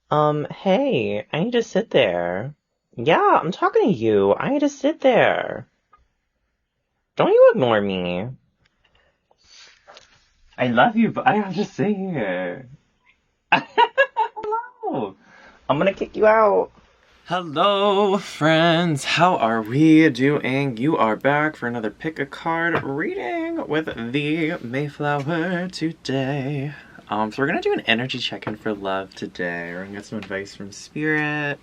Hey, I need to sit there. Yeah, I'm talking to you. I need to sit there. Don't you ignore me. I love you, but I have to sit here. Hello. I'm gonna kick you out. Hello, friends. How are we doing? You are back for another pick a card reading with the Mayflower today. So we're gonna do an energy check-in for love today. We're gonna get some advice from Spirit.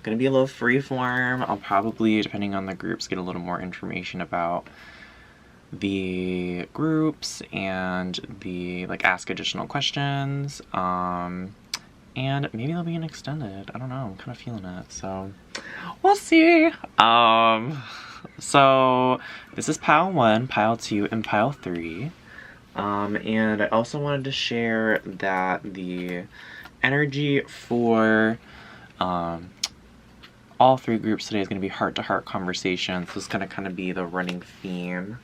Gonna be a little freeform. I'll probably, depending on the groups, get a little more information about the groups and the ask additional questions. And maybe there'll be an extended. I don't know. I'm kind of feeling it, so we'll see. So this is pile 1, pile 2, and pile 3. And I also wanted to share that the energy for all 3 groups today is going to be heart-to-heart conversations. This is going to kind of be the running theme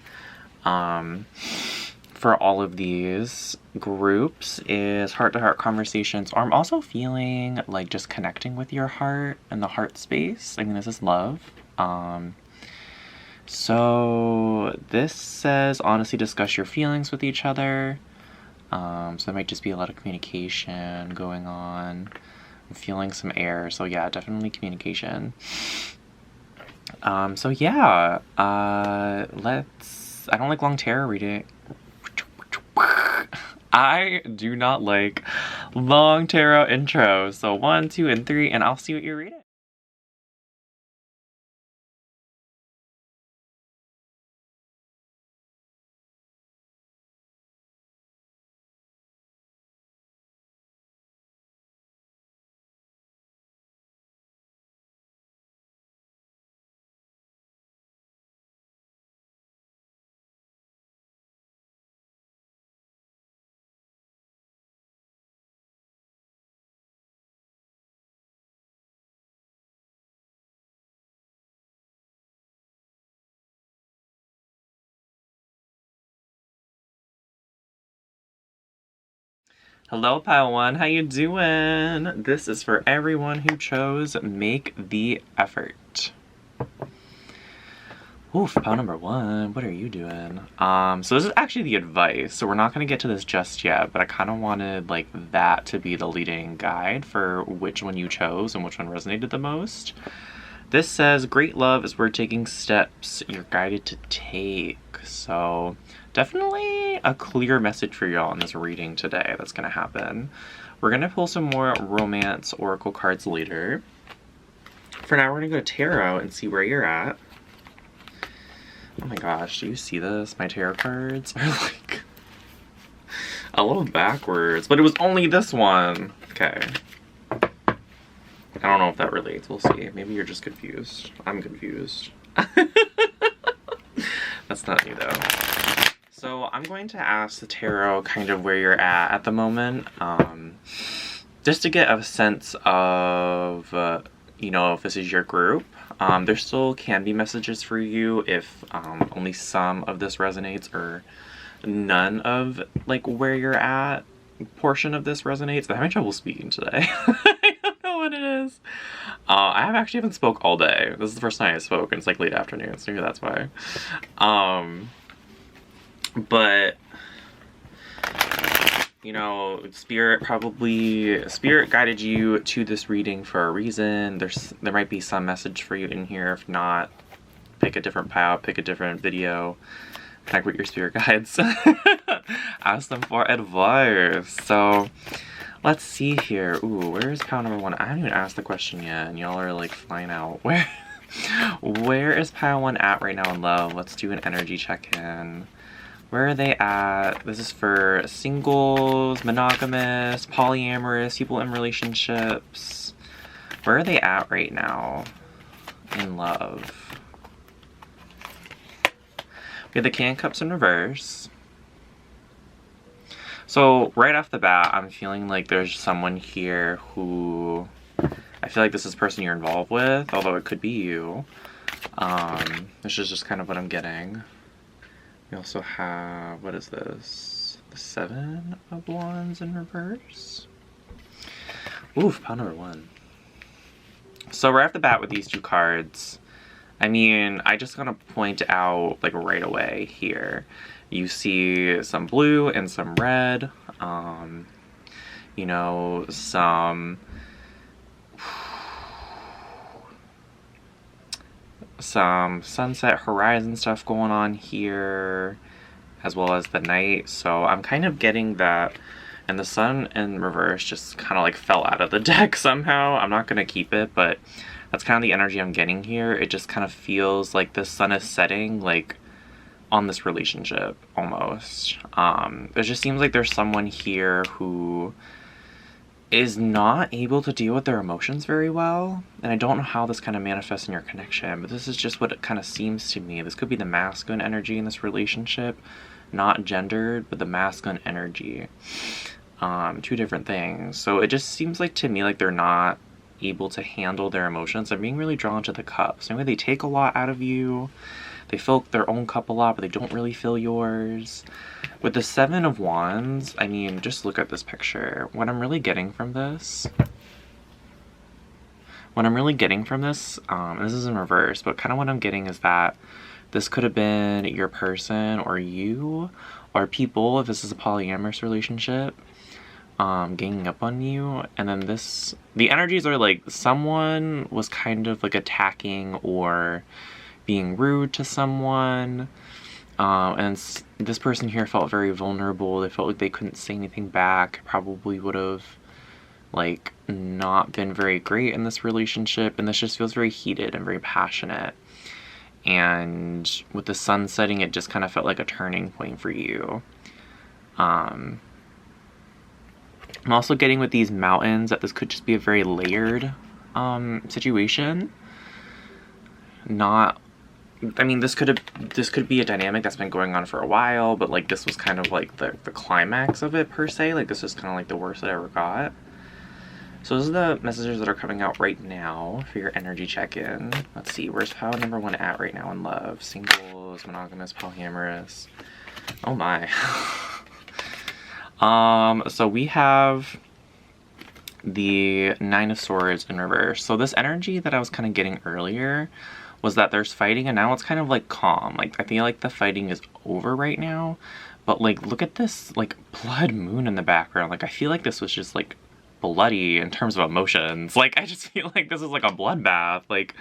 for all of these groups is heart-to-heart conversations. Or I'm also feeling like just connecting with your heart and the heart space. I mean, this is love. So this says honestly discuss your feelings with each other. So there might just be a lot of communication going on. I'm feeling some air, so yeah, definitely communication. So yeah, I don't like long tarot reading. I do not like long tarot intros. So 1, 2, and 3, and I'll see what you're reading. Hello, pile 1. How you doing? This is for everyone who chose Make the Effort. Oof, pile number 1. What are you doing? So this is actually the advice. So we're not going to get to this just yet, but I kind of wanted that to be the leading guide for which one you chose and which one resonated the most. This says, great love is worth taking steps you're guided to take. So definitely a clear message for y'all in this reading today that's going to happen. We're going to pull some more romance oracle cards later. For now, we're going to go tarot and see where you're at. Oh my gosh, do you see this? My tarot cards are a little backwards, but it was only this one. Okay. I don't know if that relates. We'll see. Maybe you're just confused. I'm confused. That's not you, though. So I'm going to ask the tarot kind of where you're at the moment, just to get a sense of, if this is your group. There still can be messages for you if only some of this resonates or none of, where you're at portion of this resonates. I'm having trouble speaking today. I don't know what it is. I actually haven't spoke all day. This is the first time I spoke, and it's late afternoon, so maybe that's why. But Spirit guided you to this reading for a reason. There might be some message for you in here. If not, pick a different pile, pick a different video, connect with your spirit guides. Ask them for advice. So let's see here. Ooh, where's pile number 1? I haven't even asked the question yet, and y'all are flying out. Where is pile 1 at right now in love? Let's do an energy check-in. Where are they at? This is for singles, monogamous, polyamorous, people in relationships. Where are they at right now in love? We have the Can of Cups in reverse. So right off the bat, I'm feeling like there's someone here who... I feel like this is the person you're involved with, although it could be you. This is just kind of what I'm getting. We also have, what is this? The 7 of Wands in reverse. Oof, pile number 1. So right off the bat with these 2 cards, I mean, I just gotta point out, like, right away here. You see some blue and some red, you know, some sunset horizon stuff going on here, as well as the night. So I'm kind of getting that, and the sun in reverse just kind of like fell out of the deck somehow. I'm not gonna keep it, but that's kind of the energy I'm getting here. It just kind of feels like the sun is setting, like, on this relationship almost. It just seems like there's someone here who is not able to deal with their emotions very well, and I don't know how this kind of manifests in your connection, but this is just what it kind of seems to me. This could be the masculine energy in this relationship, not gendered, but the masculine energy. 2 different things. So it just seems like to me like they're not able to handle their emotions. I'm being really drawn to the cups. Maybe they take a lot out of you. They fill their own cup a lot, but they don't really fill yours. With the 7 of Wands, I mean, just look at this picture. What I'm really getting from this, and this is in reverse, but kind of what I'm getting is that this could have been your person or you, or people, if this is a polyamorous relationship, ganging up on you. And then the energies are like someone was kind of like attacking or being rude to someone, and this person here felt very vulnerable. They felt like they couldn't say anything back. Probably would have like not been very great in this relationship, and this just feels very heated and very passionate. And with the sun setting, it just kind of felt like a turning point for you. I'm also getting with these mountains that this could just be a very layered situation. I mean, this could be a dynamic that's been going on for a while, but like this was kind of like the climax of it per se. Like this is kind of like the worst I ever got. So those are the messages that are coming out right now for your energy check-in. Let's see, where's pile number 1 at right now in love? Singles, monogamous, polyamorous. Oh my. So we have the 9 of Swords in reverse. So this energy that I was kind of getting earlier was that there's fighting, and now it's kind of like calm. Like I feel like the fighting is over right now, but like look at this like blood moon in the background. Like I feel like this was just like bloody in terms of emotions. Like I just feel like this is like a bloodbath. Like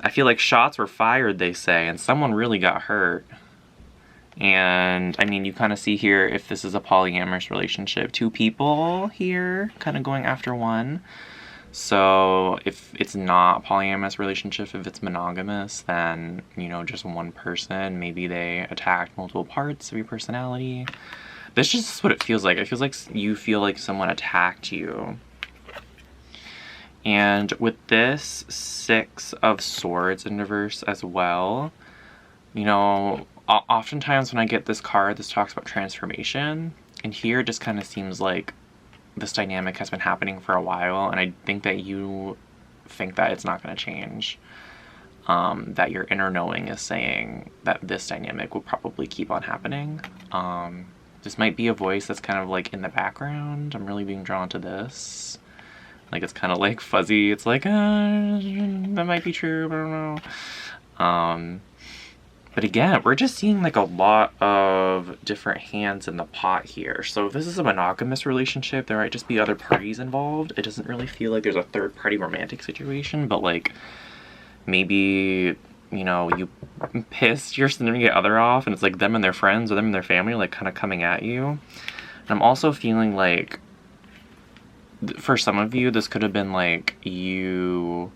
I feel like shots were fired, they say, and someone really got hurt. And I mean, you kind of see here, if this is a polyamorous relationship, 2 people here kind of going after one. So if it's not a polyamorous relationship, if it's monogamous, then, you know, just one person, maybe they attacked multiple parts of your personality. This is just what it feels like. It feels like you feel like someone attacked you. And with this 6 of Swords in reverse as well, you know, oftentimes when I get this card, this talks about transformation. And here it just kind of seems like this dynamic has been happening for a while, and I think that you think that it's not going to change. That your inner knowing is saying that this dynamic will probably keep on happening. This might be a voice that's kind of like in the background. I'm really being drawn to this. Like it's kind of like fuzzy. It's like, that might be true, but I don't know. But again, we're just seeing like a lot of different hands in the pot here. So if this is a monogamous relationship, there might just be other parties involved. It doesn't really feel like there's a third party romantic situation, but like maybe, you know, you pissed your significant other off and it's like them and their friends or them and their family like kind of coming at you. And I'm also feeling like for some of you, this could have been like you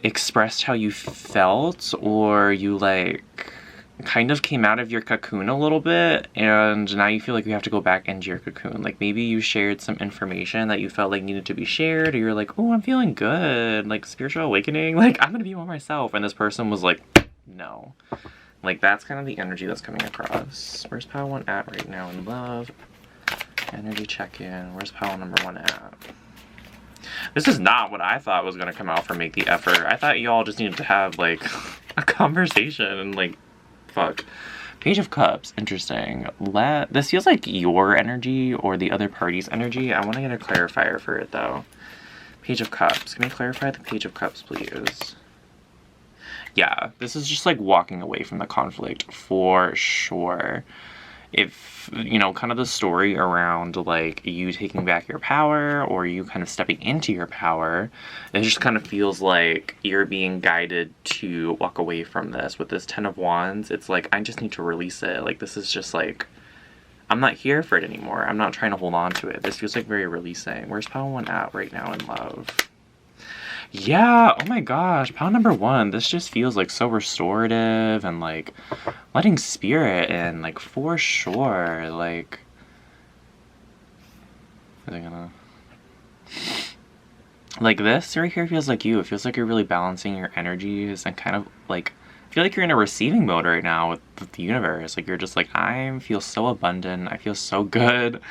expressed how you felt, or you like kind of came out of your cocoon a little bit and now you feel like you have to go back into your cocoon. Like maybe you shared some information that you felt like needed to be shared, or you're like, oh, I'm feeling good, like spiritual awakening, like I'm gonna be more myself, and this person was like, no. Like that's kind of the energy that's coming across. Where's pile 1 at right now in love? Energy check-in. Where's pile number 1 at? This is not what I thought was going to come out for Make the Effort. I thought y'all just needed to have, like, a conversation and, like, fuck. Page of Cups, interesting. This feels like your energy or the other party's energy. I want to get a clarifier for it though. Page of Cups. Can we clarify the Page of Cups, please? Yeah, this is just like walking away from the conflict for sure. If, you know, kind of the story around like you taking back your power or you kind of stepping into your power, it just kind of feels like you're being guided to walk away from this. With this 10 of Wands, it's like, I just need to release it. Like, this is just like, I'm not here for it anymore. I'm not trying to hold on to it. This feels like very releasing. Where's pile 1 at right now in love? Yeah, oh my gosh, pile number 1, this just feels like so restorative and like letting spirit in, like, for sure. Like, are they gonna, like, this right here feels like you. It feels like you're really balancing your energies and kind of like, I feel like you're in a receiving mode right now with the universe. Like, you're just like, I feel so abundant, I feel so good,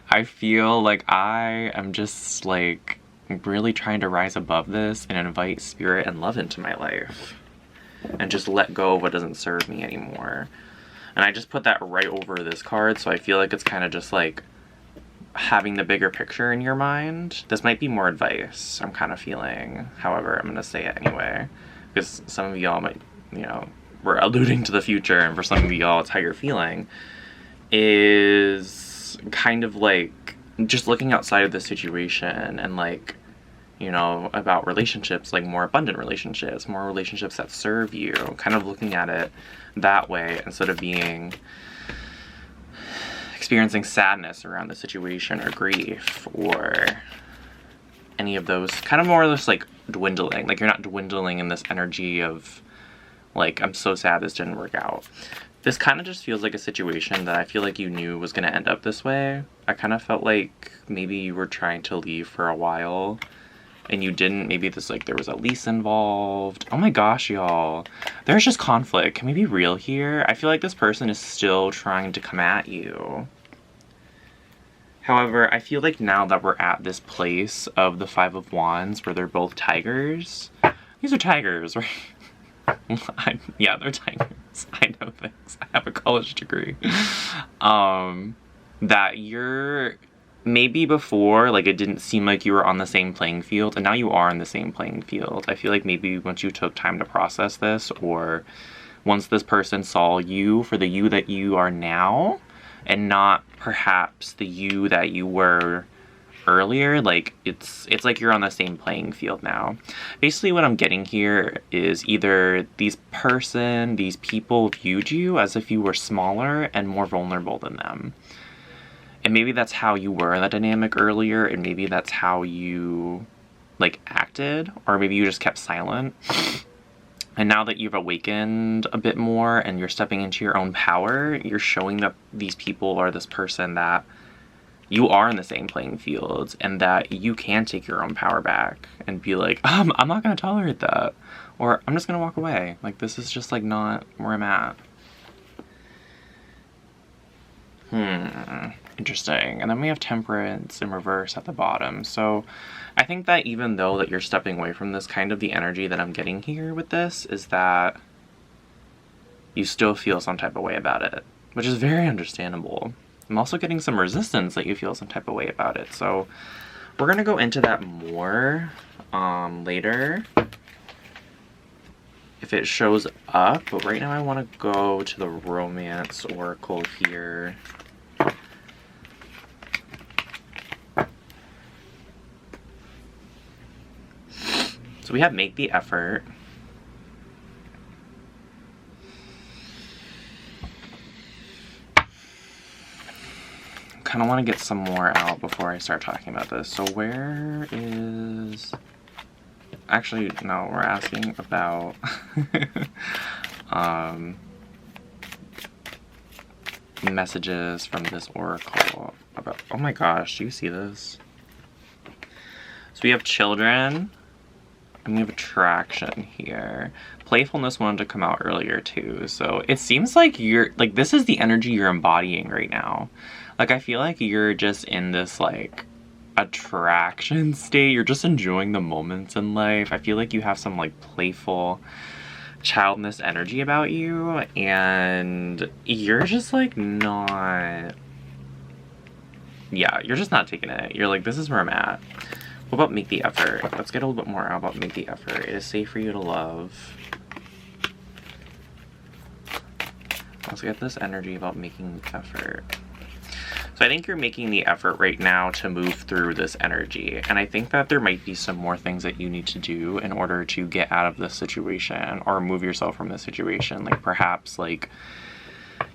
I feel like I am just like really trying to rise above this and invite spirit and love into my life and just let go of what doesn't serve me anymore. And I just put that right over this card, so I feel like it's kind of just like having the bigger picture in your mind. This might be more advice, I'm kind of feeling. However, I'm gonna say it anyway, because some of y'all might, you know, we're alluding to the future, and for some of y'all it's how you're feeling, is kind of like just looking outside of the situation and like, you know, about relationships, like more abundant relationships, more relationships that serve you, kind of looking at it that way instead of being experiencing sadness around the situation or grief or any of those, kind of more or less like dwindling. Like, you're not dwindling in this energy of like, I'm so sad this didn't work out. This kind of just feels like a situation that I feel like you knew was going to end up this way. I kind of felt like maybe you were trying to leave for a while and you didn't. Maybe this, like, there was a lease involved. Oh my gosh, y'all. There's just conflict. Can we be real here? I feel like this person is still trying to come at you. However, I feel like now that we're at this place of the 5 of Wands where they're both tigers. These are tigers, right? Yeah, they're tigers. I know things. I have a college degree. That you're, maybe before, like, it didn't seem like you were on the same playing field, and now you are on the same playing field. I feel like maybe once you took time to process this, or once this person saw you for the you that you are now, and not perhaps the you that you were earlier, like, it's like you're on the same playing field now. Basically what I'm getting here is either these people viewed you as if you were smaller and more vulnerable than them. And maybe that's how you were in that dynamic earlier, and maybe that's how you, like, acted, or maybe you just kept silent. And now that you've awakened a bit more and you're stepping into your own power, you're showing that these people are this person that you are in the same playing field, and that you can take your own power back and be like, I'm not going to tolerate that. Or I'm just going to walk away. Like, this is just, like, not where I'm at. Interesting. And then we have Temperance in reverse at the bottom. So I think that even though that you're stepping away from this, kind of the energy that I'm getting here with this is that you still feel some type of way about it, which is very understandable. I'm also getting some resistance that you feel some type of way about it. So we're going to go into that more later if it shows up. But right now I want to go to the Romance Oracle here. So we have Make the Effort. Kind of want to get some more out before I start talking about this. So where is... Actually, no, we're asking about messages from this oracle about... Oh my gosh, do you see this? So we have children, and we have attraction here. Playfulness wanted to come out earlier too, so it seems like you're... Like, this is the energy you're embodying right now. Like, I feel like you're just in this, like, attraction state. You're just enjoying the moments in life. I feel like you have some, like, playful childness energy about you, and you're just like not, yeah, you're just not taking it. You're like, this is where I'm at. What about make the effort? Let's get a little bit more out about make the effort. It is safe for you to love. Let's get this energy about making the effort. So I think you're making the effort right now to move through this energy. And I think that there might be some more things that you need to do in order to get out of this situation or remove yourself from this situation. Like perhaps like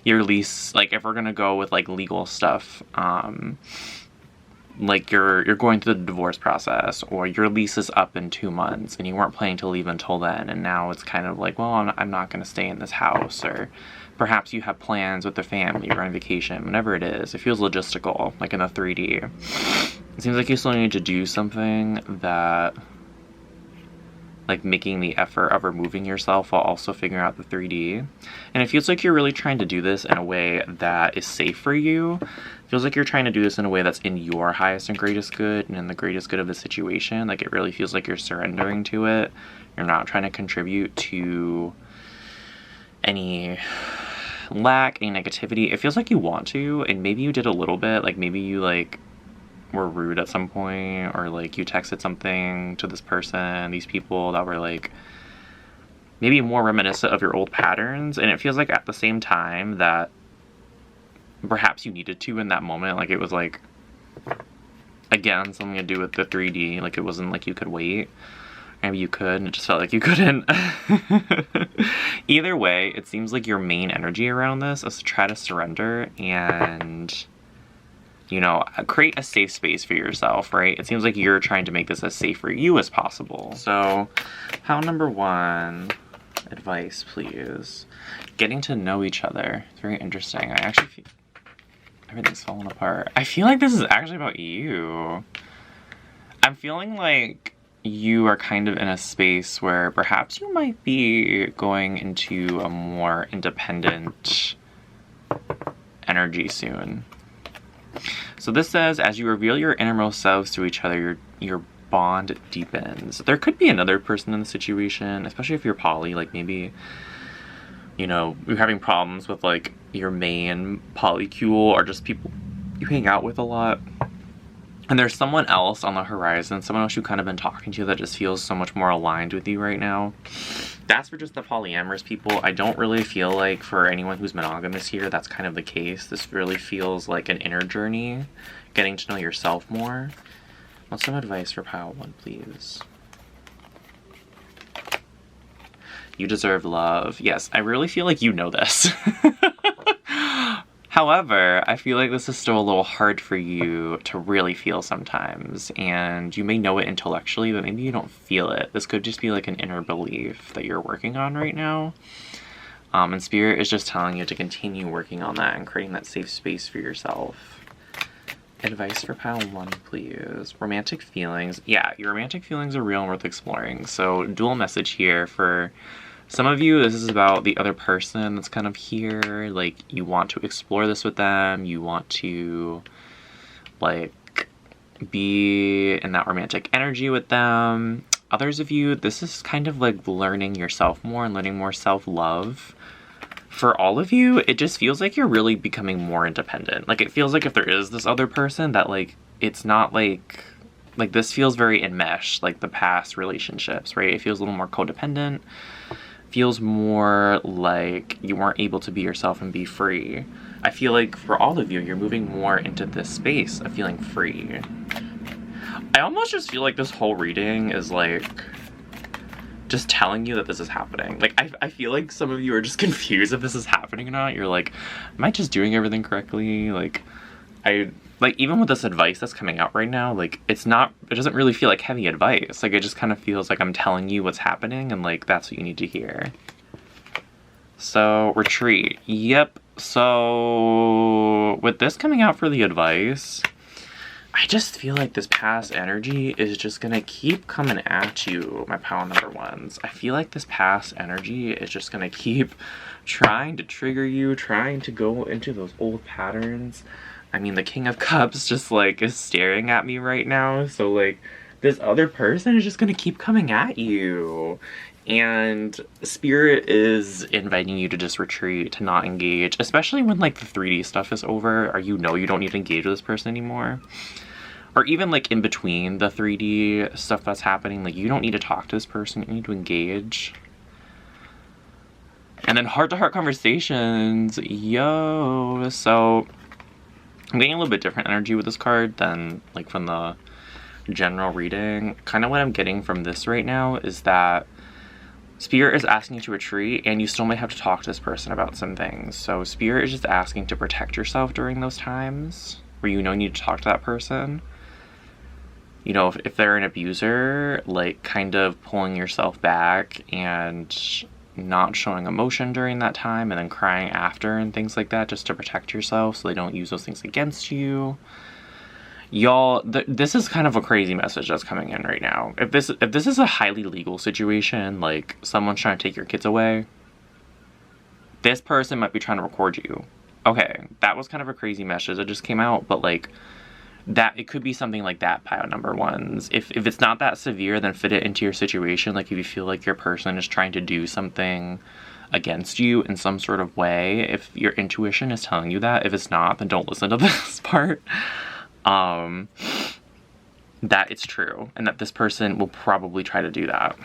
your lease, like if we're gonna go with like legal stuff, like you're going through the divorce process, or your lease is up in 2 months and you weren't planning to leave until then, and now it's kind of like, well, I'm not going to stay in this house, or perhaps you have plans with the family, you're on vacation, whatever it is. It feels logistical, like in the 3D. It seems like you still need to do something that, like making the effort of removing yourself while also figuring out the 3D. And it feels like you're really trying to do this in a way that is safe for you. It feels like you're trying to do this in a way that's in your highest and greatest good and in the greatest good of the situation. Like it really feels like you're surrendering to it. You're not trying to contribute to any lack, any negativity. It feels like you want to, and maybe you did a little bit. Like maybe you like were rude at some point, or like you texted something to this person, these people that were like maybe more reminiscent of your old patterns. And it feels like at the same time that perhaps you needed to in that moment. Like it was like, again, something to do with the 3D. Like it wasn't like you could wait. Maybe you could, and it just felt like you couldn't. Either way, it seems like your main energy around this is to try to surrender and, you know, create a safe space for yourself, right? It seems like you're trying to make this as safe for you as possible. So, how number 1, advice, please. Getting to know each other. It's very interesting. I actually feel everything's falling apart. I feel like this is actually about you. I'm feeling like you are kind of in a space where perhaps you might be going into a more independent energy soon. So this says, as you reveal your innermost selves to each other, your bond deepens. There could be another person in the situation, especially if you're poly, like maybe, you know, you're having problems with like your main polycule or just people you hang out with a lot. And there's someone else on the horizon, someone else you've kind of been talking to that just feels so much more aligned with you right now. That's for just the polyamorous people. I don't really feel like for anyone who's monogamous here, that's kind of the case. This really feels like an inner journey, getting to know yourself more. What's some advice for pile 1, please? You deserve love. Yes, I really feel like you know this. However, I feel like this is still a little hard for you to really feel sometimes, and you may know it intellectually, but maybe you don't feel it. This could just be like an inner belief that you're working on right now. And Spirit is just telling you to continue working on that and creating that safe space for yourself. Advice for pile 1, please. Romantic feelings. Yeah, your romantic feelings are real and worth exploring. So dual message here for some of you. This is about the other person that's kind of here. Like you want to explore this with them. You want to like be in that romantic energy with them. Others of you, this is kind of like learning yourself more and learning more self-love. For all of you, it just feels like you're really becoming more independent. Like it feels like if there is this other person that like, it's not like this feels very enmeshed, like the past relationships, right? It feels a little more codependent. Feels more like you weren't able to be yourself and be free. I feel like for all of you, you're moving more into this space of feeling free. I almost just feel like this whole reading is like just telling you that this is happening. Like I feel like some of you are just confused if this is happening or not. You're like, am I just doing everything correctly? Like even with this advice that's coming out right now, like it doesn't really feel like heavy advice. Like it just kind of feels like I'm telling you what's happening and like that's what you need to hear. So retreat. Yep. So with this coming out for the advice, I just feel like this past energy is just gonna keep coming at you, my pile number 1s. I feel like this past energy is just gonna keep trying to trigger you, trying to go into those old patterns. I mean, the King of Cups just like is staring at me right now. So like this other person is just gonna keep coming at you. And Spirit is inviting you to just retreat, to not engage, especially when like the 3D stuff is over, or you know you don't need to engage with this person anymore. Or even like in between the 3D stuff that's happening, like you don't need to talk to this person, you need to engage. And then heart-to-heart conversations, yo. So I'm getting a little bit different energy with this card than like from the general reading. Kind of what I'm getting from this right now is that Spirit is asking you to retreat, and you still might have to talk to this person about some things. So Spirit is just asking to protect yourself during those times where you know you need to talk to that person. You know, if they're an abuser, like kind of pulling yourself back and not showing emotion during that time and then crying after and things like that just to protect yourself so they don't use those things against you. Y'all, this is kind of a crazy message that's coming in right now. If this is a highly legal situation, like someone's trying to take your kids away, this person might be trying to record you. Okay, that was kind of a crazy message that just came out, but like that it could be something like that, pile number ones. If it's not that severe, then fit it into your situation. Like if you feel like your person is trying to do something against you in some sort of way, if your intuition is telling you that. If it's not, then don't listen to this part. That it's true, and that this person will probably try to do that.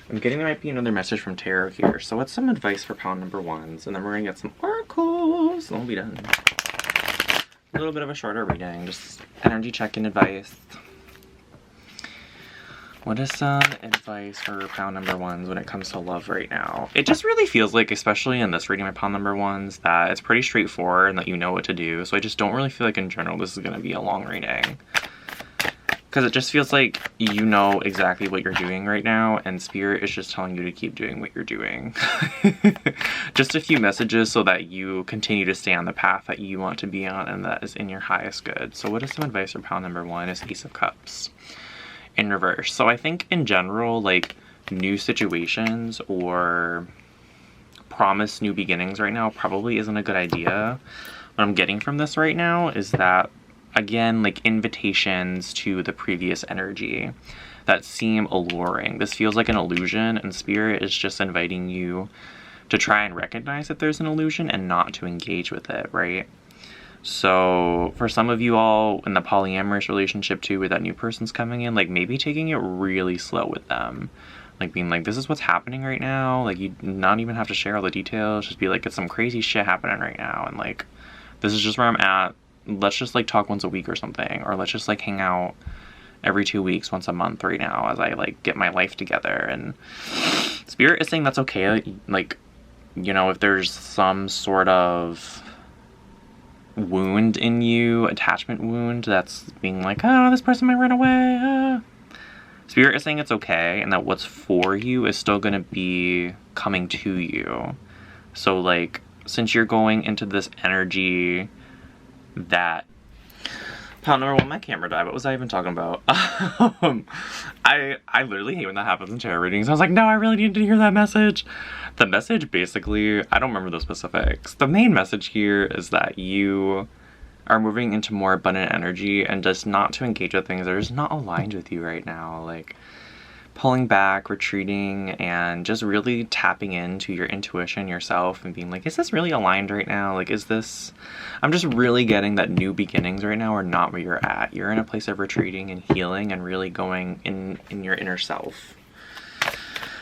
I'm getting there might be another message from tarot here. So what's some advice for pile number ones? And then we're gonna get some oracles, and we'll be done. A little bit of a shorter reading, just energy check-in advice. What is some advice for pile number ones when it comes to love right now? It just really feels like, especially in this reading, my pile number ones, that it's pretty straightforward and that you know what to do. So I just don't really feel like in general this is going to be a long reading. Because it just feels like you know exactly what you're doing right now, and Spirit is just telling you to keep doing what you're doing. Just a few messages so that you continue to stay on the path that you want to be on and that is in your highest good. So what is some advice for pile number one is Ace of Cups in reverse. So I think in general, like new situations or promise new beginnings right now probably isn't a good idea. What I'm getting from this right now is that, again, like invitations to the previous energy that seem alluring. This feels like an illusion, and Spirit is just inviting you to try and recognize that there's an illusion and not to engage with it, right? So for some of you all in the polyamorous relationship too, where that new person's coming in, like maybe taking it really slow with them. Like being like, this is what's happening right now. Like you not even have to share all the details. Just be like, it's some crazy shit happening right now. And like, this is just where I'm at. Let's just like talk once a week or something. Or let's just like hang out every 2 weeks, once a month right now as I like get my life together. And Spirit is saying that's okay. Like, you know, if there's some sort of wound in you, attachment wound that's being like, oh, this person might run away. Spirit is saying it's okay, and that what's for you is still going to be coming to you. So like, since you're going into this energy that pile number one, my camera died. What was I even talking about? I literally hate when that happens in tarot readings. I was like, no, I really need to hear that message. The message basically, I don't remember the specifics. The main message here is that you are moving into more abundant energy and just not to engage with things that are just not aligned with you right now. Like pulling back, retreating, and just really tapping into your intuition yourself and being like, is this really aligned right now? Like, is this... I'm just really getting that new beginnings right now are not where you're at. You're in a place of retreating and healing and really going in your inner self.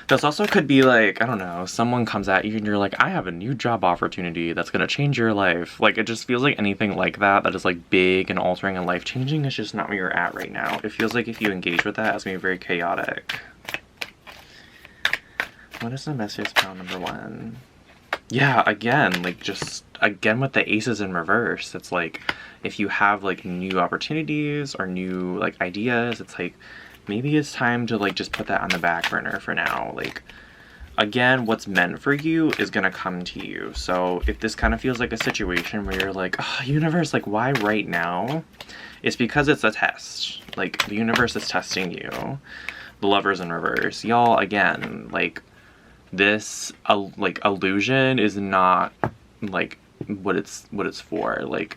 This also could be like, I don't know, someone comes at you and you're like, I have a new job opportunity that's gonna change your life. Like, it just feels like anything like that is like big and altering and life-changing is just not where you're at right now. It feels like if you engage with that, it's gonna be very chaotic. What is the message pile number one? Yeah, again, like just, again with the aces in reverse, it's like, if you have like new opportunities or new like ideas, it's like, maybe it's time to like just put that on the back burner for now. Like, again, what's meant for you is gonna come to you. So if this kind of feels like a situation where you're like, oh, universe, like why right now? It's because it's a test. Like the universe is testing you. The Lovers in reverse. Y'all, again, like this like illusion is not like what it's for. Like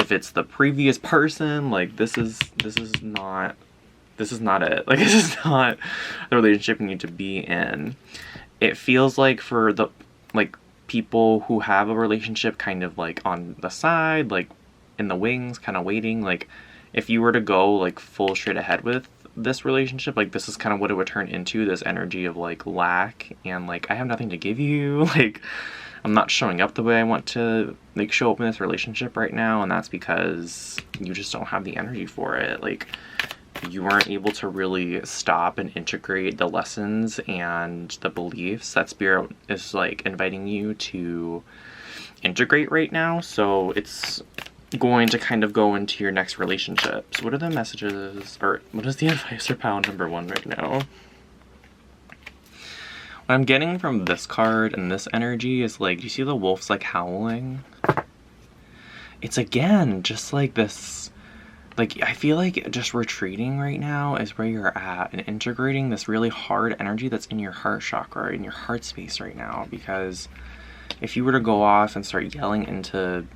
if it's the previous person, like this is not it. Like this is not the relationship you need to be in. It feels like for the like people who have a relationship kind of like on the side, like in the wings, kind of waiting, like if you were to go like full straight ahead with this relationship, like this is kind of what it would turn into, this energy of like lack and like I have nothing to give you, like I'm not showing up the way I want to like show up in this relationship right now, and that's because you just don't have the energy for it. Like you weren't able to really stop and integrate the lessons and the beliefs that Spirit is like inviting you to integrate right now. So it's going to kind of go into your next relationships. What are the messages, or what is the advice for pile number 1 right now? What I'm getting from this card and this energy is like, do you see the wolves like howling? It's again just like this, like I feel like just retreating right now is where you're at and integrating this really hard energy that's in your heart chakra, in your heart space right now. Because if you were to go off and start yelling into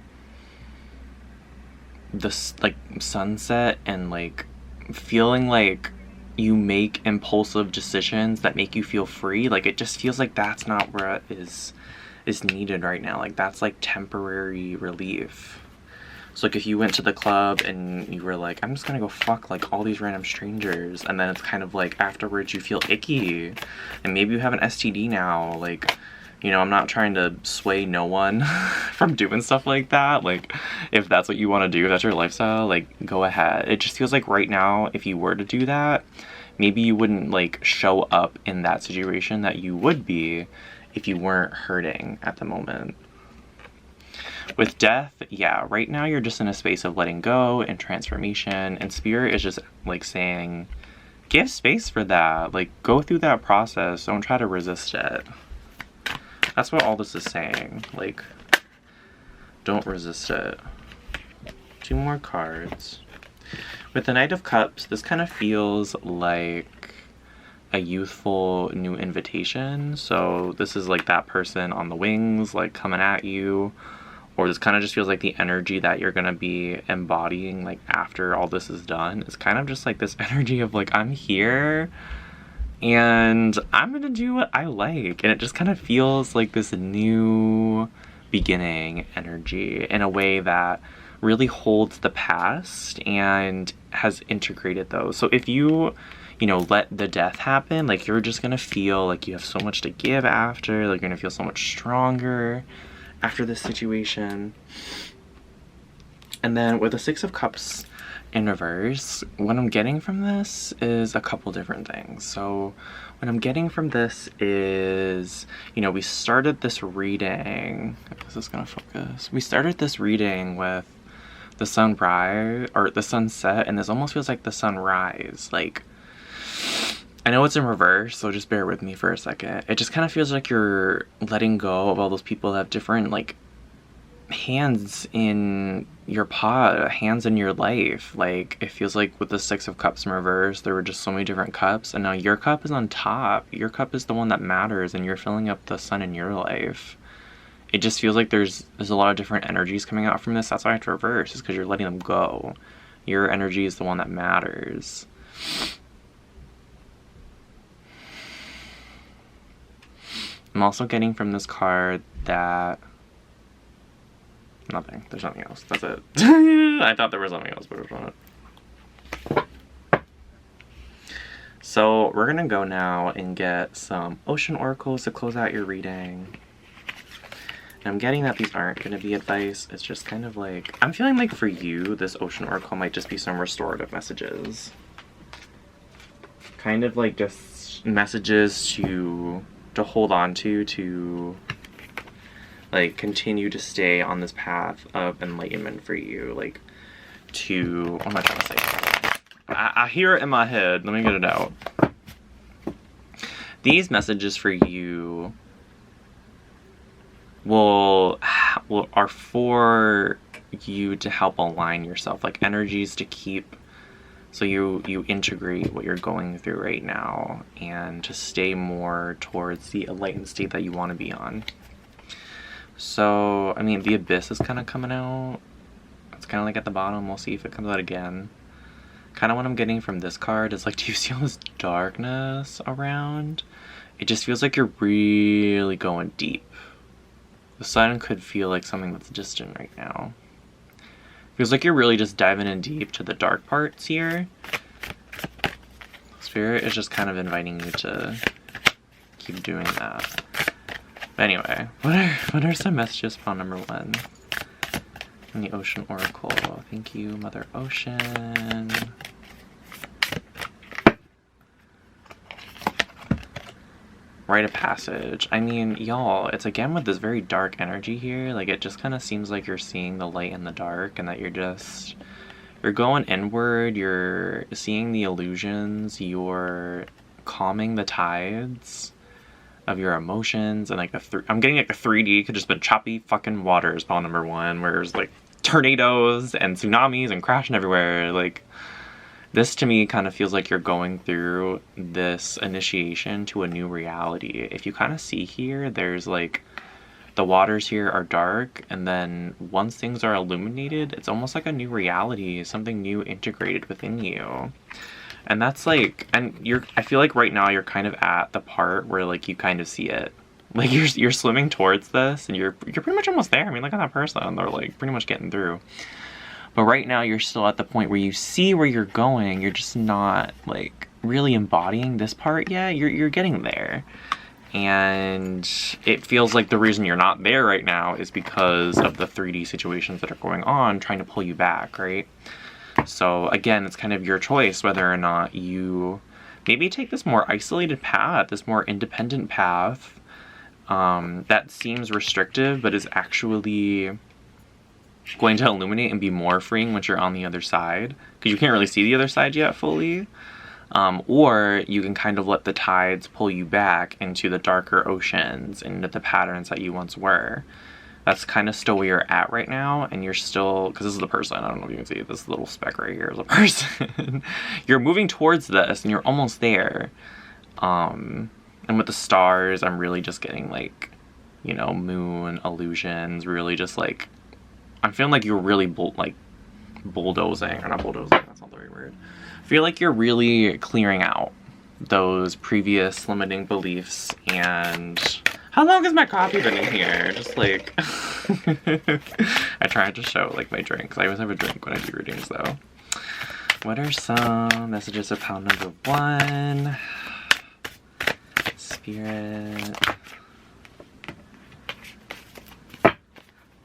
this like sunset and like feeling like you make impulsive decisions that make you feel free, like it just feels like that's not where it is needed right now. Like that's like temporary relief. So like if you went to the club and you were like, I'm just gonna go fuck like all these random strangers, and then it's kind of like afterwards you feel icky and maybe you have an STD now, like, you know, I'm not trying to sway no one from doing stuff like that. Like, if that's what you want to do, if that's your lifestyle, like, go ahead. It just feels like right now, if you were to do that, maybe you wouldn't, like, show up in that situation that you would be if you weren't hurting at the moment. With death, yeah, right now you're just in a space of letting go and transformation, and Spirit is just, like, saying, give space for that. Like, go through that process. Don't try to resist it. That's what all this is saying. Like, don't resist it. 2 more cards. With the Knight of Cups, this kind of feels like a youthful new invitation. So this is like that person on the wings, like coming at you. Or this kind of just feels like the energy that you're going to be embodying, like after all this is done. It's kind of just like this energy of like, I'm here and I'm gonna do what I like. And it just kind of feels like this new beginning energy in a way that really holds the past and has integrated those. So if you know, let the death happen, like you're just gonna feel like you have so much to give after, like you're gonna feel so much stronger after this situation. And then with the 6 of Cups in reverse, what I'm getting from this is a couple different things. So what I'm getting from this is, you know, we started this reading, is this gonna focus? We started this reading with the sunrise, or the sunset, and this almost feels like the sunrise. Like, I know it's in reverse, so just bear with me for a second. It just kind of feels like you're letting go of all those people that have different, like, hands in your pot, hands in your life. Like, it feels like with the 6 of Cups in reverse, there were just so many different cups, and now your cup is on top. Your cup is the one that matters, and you're filling up the sun in your life. It just feels like there's a lot of different energies coming out from this. That's why it's reverse, is because you're letting them go. Your energy is the one that matters. I'm also getting from this card that nothing. There's nothing else. That's it. I thought there was something else, but there's not. So we're gonna go now and get some ocean oracles to close out your reading. And I'm getting that these aren't gonna be advice. It's just kind of like, I'm feeling like for you, this ocean oracle might just be some restorative messages. Kind of like just messages to hold on to like continue to stay on this path of enlightenment for you. Like, to, what am I trying to say? I hear it in my head. Let me get it out. These messages for you are for you to help align yourself, like energies to keep, so you integrate what you're going through right now and to stay more towards the enlightened state that you want to be on. So, I mean, the abyss is kind of coming out. It's kind of like at the bottom. We'll see if it comes out again. Kind of what I'm getting from this card is like, do you see all this darkness around? It just feels like you're really going deep. The sun could feel like something that's distant right now. Feels like you're really just diving in deep to the dark parts here. Spirit is just kind of inviting you to keep doing that. But anyway, what are some messages for number 1? From the Ocean Oracle. Thank you, Mother Ocean. Rite of passage. I mean, y'all, it's again with this very dark energy here. Like, it just kind of seems like you're seeing the light in the dark, and that you're going inward, you're seeing the illusions, you're calming the tides of your emotions, and like I'm getting like a 3D could just been choppy fucking waters, ball number 1, where there's like tornadoes and tsunamis and crashing everywhere. Like, this to me kind of feels like you're going through this initiation to a new reality. If you kind of see here, there's like the waters here are dark, and then once things are illuminated, it's almost like a new reality, something new integrated within you. And that's like, and I feel like right now you're kind of at the part where like you kind of see it. Like you're swimming towards this, and you're pretty much almost there. I mean, look at that person, they're like pretty much getting through. But right now you're still at the point where you see where you're going, you're just not like really embodying this part yet. You're getting there. And it feels like the reason you're not there right now is because of the 3D situations that are going on, trying to pull you back, right? So again, it's kind of your choice whether or not you maybe take this more isolated path, this more independent path that seems restrictive but is actually going to illuminate and be more freeing once you're on the other side, because you can't really see the other side yet fully. Or you can kind of let the tides pull you back into the darker oceans, into the patterns that you once were. That's kind of still where you're at right now, and you're still, because this is the person, I don't know if you can see, this little speck right here is a person. You're moving towards this, and you're almost there. And with the stars, I'm really just getting like, you know, moon illusions, really just like, I'm feeling like you're really bulldozing, or not bulldozing, that's not the right word. I feel like you're really clearing out those previous limiting beliefs. And how long has my coffee been in here? Just like I tried to show like my drinks. I always have a drink when I do readings though. What are some messages of pile number 1? Spirit.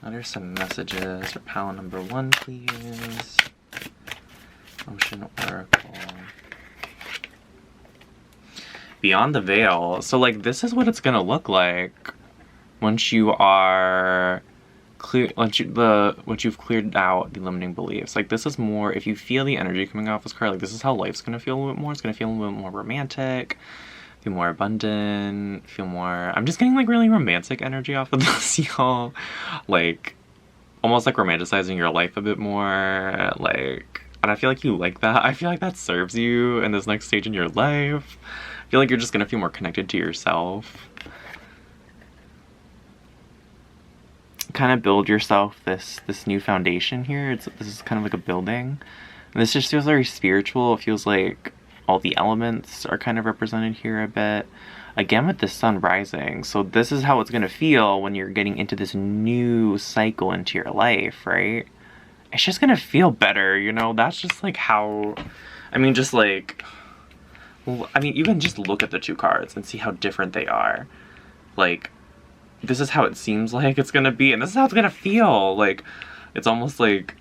What are some messages for pile number 1, please? Ocean Oracle. Beyond the Veil. So like this is what it's gonna look like once you are clear, once you've cleared out the limiting beliefs. Like this is more, if you feel the energy coming off this card, like this is how life's gonna feel a little bit more. It's gonna feel a little bit more romantic, feel more abundant, feel more, I'm just getting like really romantic energy off of this, y'all. Like almost like romanticizing your life a bit more, like, and I feel like you like that. I feel like that serves you in this next stage in your life. I feel like you're just gonna feel more connected to yourself. Kind of build yourself this new foundation here. This is kind of like a building. And this just feels very spiritual. It feels like all the elements are kind of represented here a bit. Again with the sun rising. So this is how it's gonna feel when you're getting into this new cycle into your life, right? It's just gonna feel better, you know? That's just like how, I mean, just like, I mean, you can just look at the 2 cards and see how different they are. Like, this is how it seems like it's gonna be, and this is how it's gonna feel. Like, it's almost like,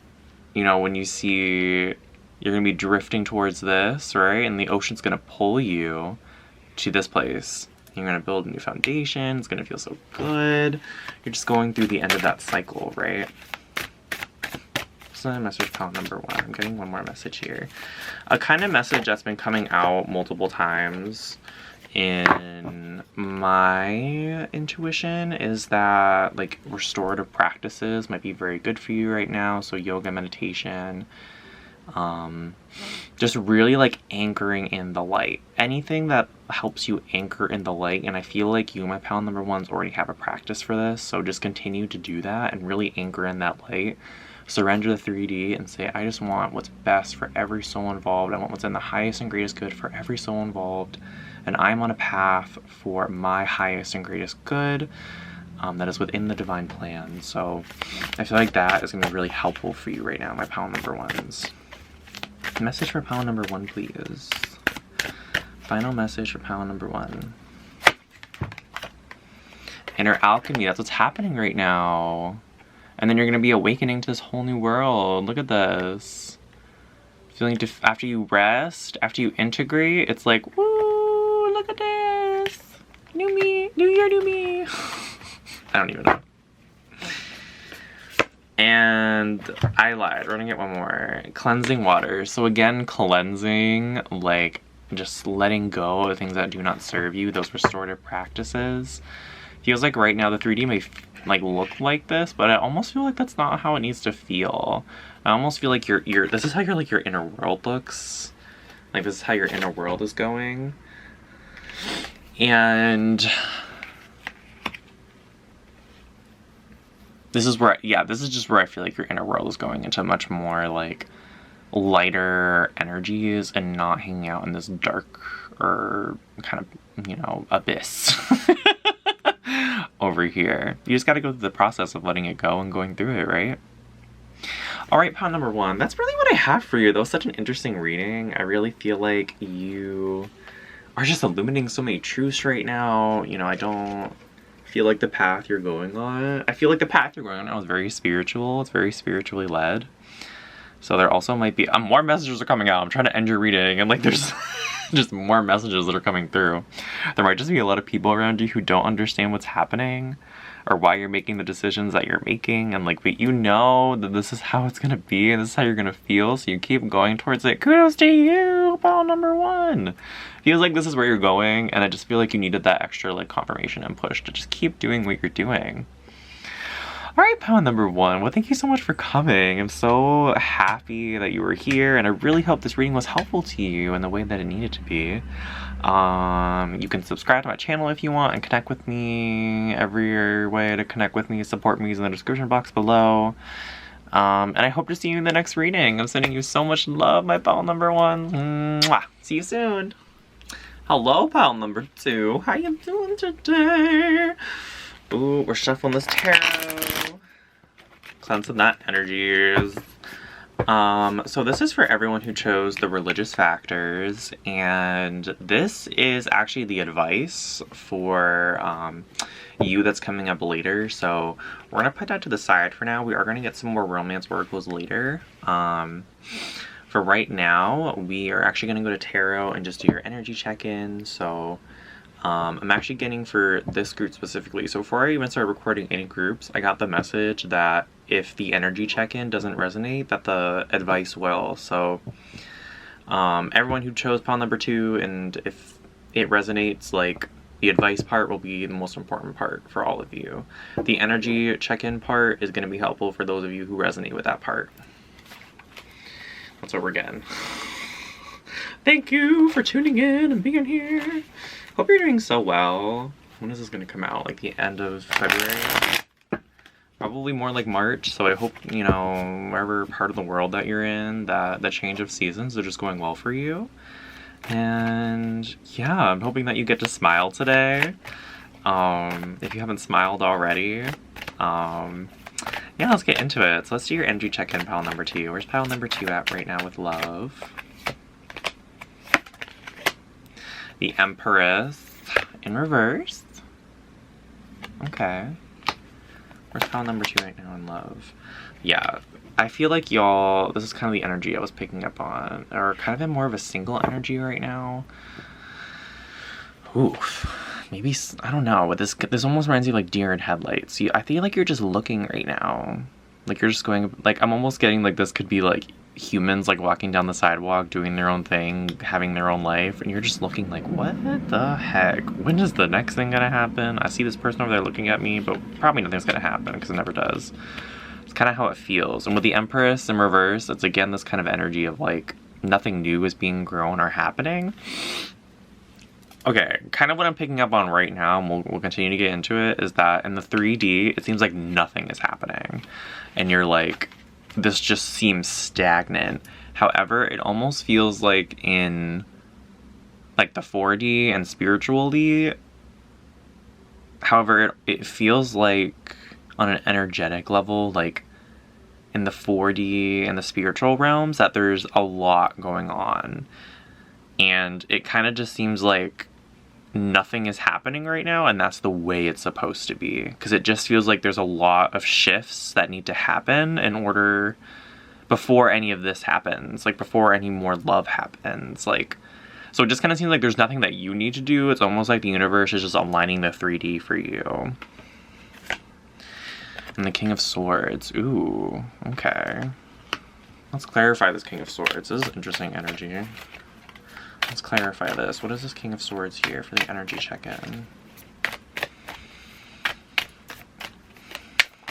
you know, when you see, you're gonna be drifting towards this, right? And the ocean's gonna pull you to this place. You're gonna build a new foundation. It's gonna feel so good. You're just going through the end of that cycle, right? So message pile number 1. I'm getting one more message here. A kind of message that's been coming out multiple times in my intuition is that like restorative practices might be very good for you right now. So yoga, meditation, just really like anchoring in the light. Anything that helps you anchor in the light. And I feel like you, my pal number 1s, already have a practice for this. So just continue to do that and really anchor in that light. surrender the 3D and say, I just want what's best for every soul involved. I want what's in the highest and greatest good for every soul involved. And I'm on a path for my highest and greatest good that is within the divine plan. So I feel like that is going to be really helpful for you right now, my pile number ones. Message for pile number 1, please. Final message for pile number 1. Inner alchemy, that's what's happening right now. And then you're going to be awakening to this whole new world. Look at this. Feeling after you rest, after you integrate, it's like, woo, look at this. New me, new year, new me. I don't even know. And I lied, we're gonna get one more. Cleansing water. So again, cleansing, like just letting go of things that do not serve you, those restorative practices. Feels like right now the 3D may like look like this, but I almost feel like that's not how it needs to feel. I almost feel like this is how your inner world looks. Like this is how your inner world is going. And this is where, this is just where I feel like your inner world is going into much more like lighter energies and not hanging out in this dark or kind of, you know, abyss. Over here. You just got to go through the process of letting it go and going through it, right? All right, pile number 1. That's really what I have for you, though. Such an interesting reading. I really feel like you are just illuminating so many truths right now. You know, I don't feel like the path you're going on. I feel like the path you're going on is very spiritual. It's very spiritually led. So there also might be more messages are coming out. I'm trying to end your reading, and like there's just more messages that are coming through. There might just be a lot of people around you who don't understand what's happening or why you're making the decisions that you're making, and like, but you know that this is how it's gonna be and this is how you're gonna feel, so you keep going towards it. Kudos to you, pile number 1. Feels like this is where you're going, and I just feel like you needed that extra like confirmation and push to just keep doing what you're doing. All right, pile number 1. Well, thank you so much for coming. I'm so happy that you were here, and I really hope this reading was helpful to you in the way that it needed to be. You can subscribe to my channel if you want and connect with me. Every way to connect with me, support me is in the description box below. And I hope to see you in the next reading. I'm sending you so much love, my pile number 1. Mwah. See you soon. Hello, pile number 2. How you doing today? Ooh, we're shuffling this tarot. Cleansing that energies. So this is for everyone who chose the religious factors, and this is actually the advice for you that's coming up later. So we're gonna put that to the side for now. We are gonna get some more romance oracles later. For right now, we are actually gonna go to tarot and just do your energy check-in. So I'm actually getting for this group specifically. So before I even start recording any groups, I got the message that if the energy check-in doesn't resonate, that the advice will. So everyone who chose pile number 2, and if it resonates, like the advice part will be the most important part for all of you. The energy check-in part is going to be helpful for those of you who resonate with that part. That's what we're getting. Thank you for tuning in and being here. Hope you're doing so well. When is this going to come out? Like the end of February? Probably more like March. So I hope, you know, wherever part of the world that you're in, that the change of seasons are just going well for you. And yeah, I'm hoping that you get to smile today. If you haven't smiled already. Yeah, let's get into it. So let's do your energy check-in, pile number 2. Where's pile number 2 at right now with love? The Empress in reverse. Okay. Where's pile number 2 right now in love? Yeah, I feel like y'all, this is kind of the energy I was picking up on, or kind of in more of a single energy right now. Oof. Maybe, I don't know, but this almost reminds me of like deer in headlights. I feel like you're just looking right now. Like you're just going, like I'm almost getting like this could be like humans like walking down the sidewalk, doing their own thing, having their own life, and you're just looking like, what the heck? When is the next thing gonna happen? I see this person over there looking at me, but probably nothing's gonna happen because it never does. It's kind of how it feels. And with the Empress in reverse, it's again this kind of energy of like nothing new is being grown or happening. Okay, kind of what I'm picking up on right now, and we'll continue to get into it, is that in the 3D, it seems like nothing is happening. And you're like, this just seems stagnant. However, it almost feels like in like the 4D and spiritually, however, it feels like on an energetic level, like in the 4D and the spiritual realms, that there's a lot going on. And it kind of just seems like nothing is happening right now, and that's the way it's supposed to be. Because it just feels like there's a lot of shifts that need to happen in order, before any of this happens, like before any more love happens. Like, so it just kind of seems like there's nothing that you need to do. It's almost like the universe is just aligning the 3D for you. And the King of Swords. Ooh, okay. Let's clarify this King of Swords. This is interesting energy. Let's clarify this. What is this King of Swords here for the energy check-in?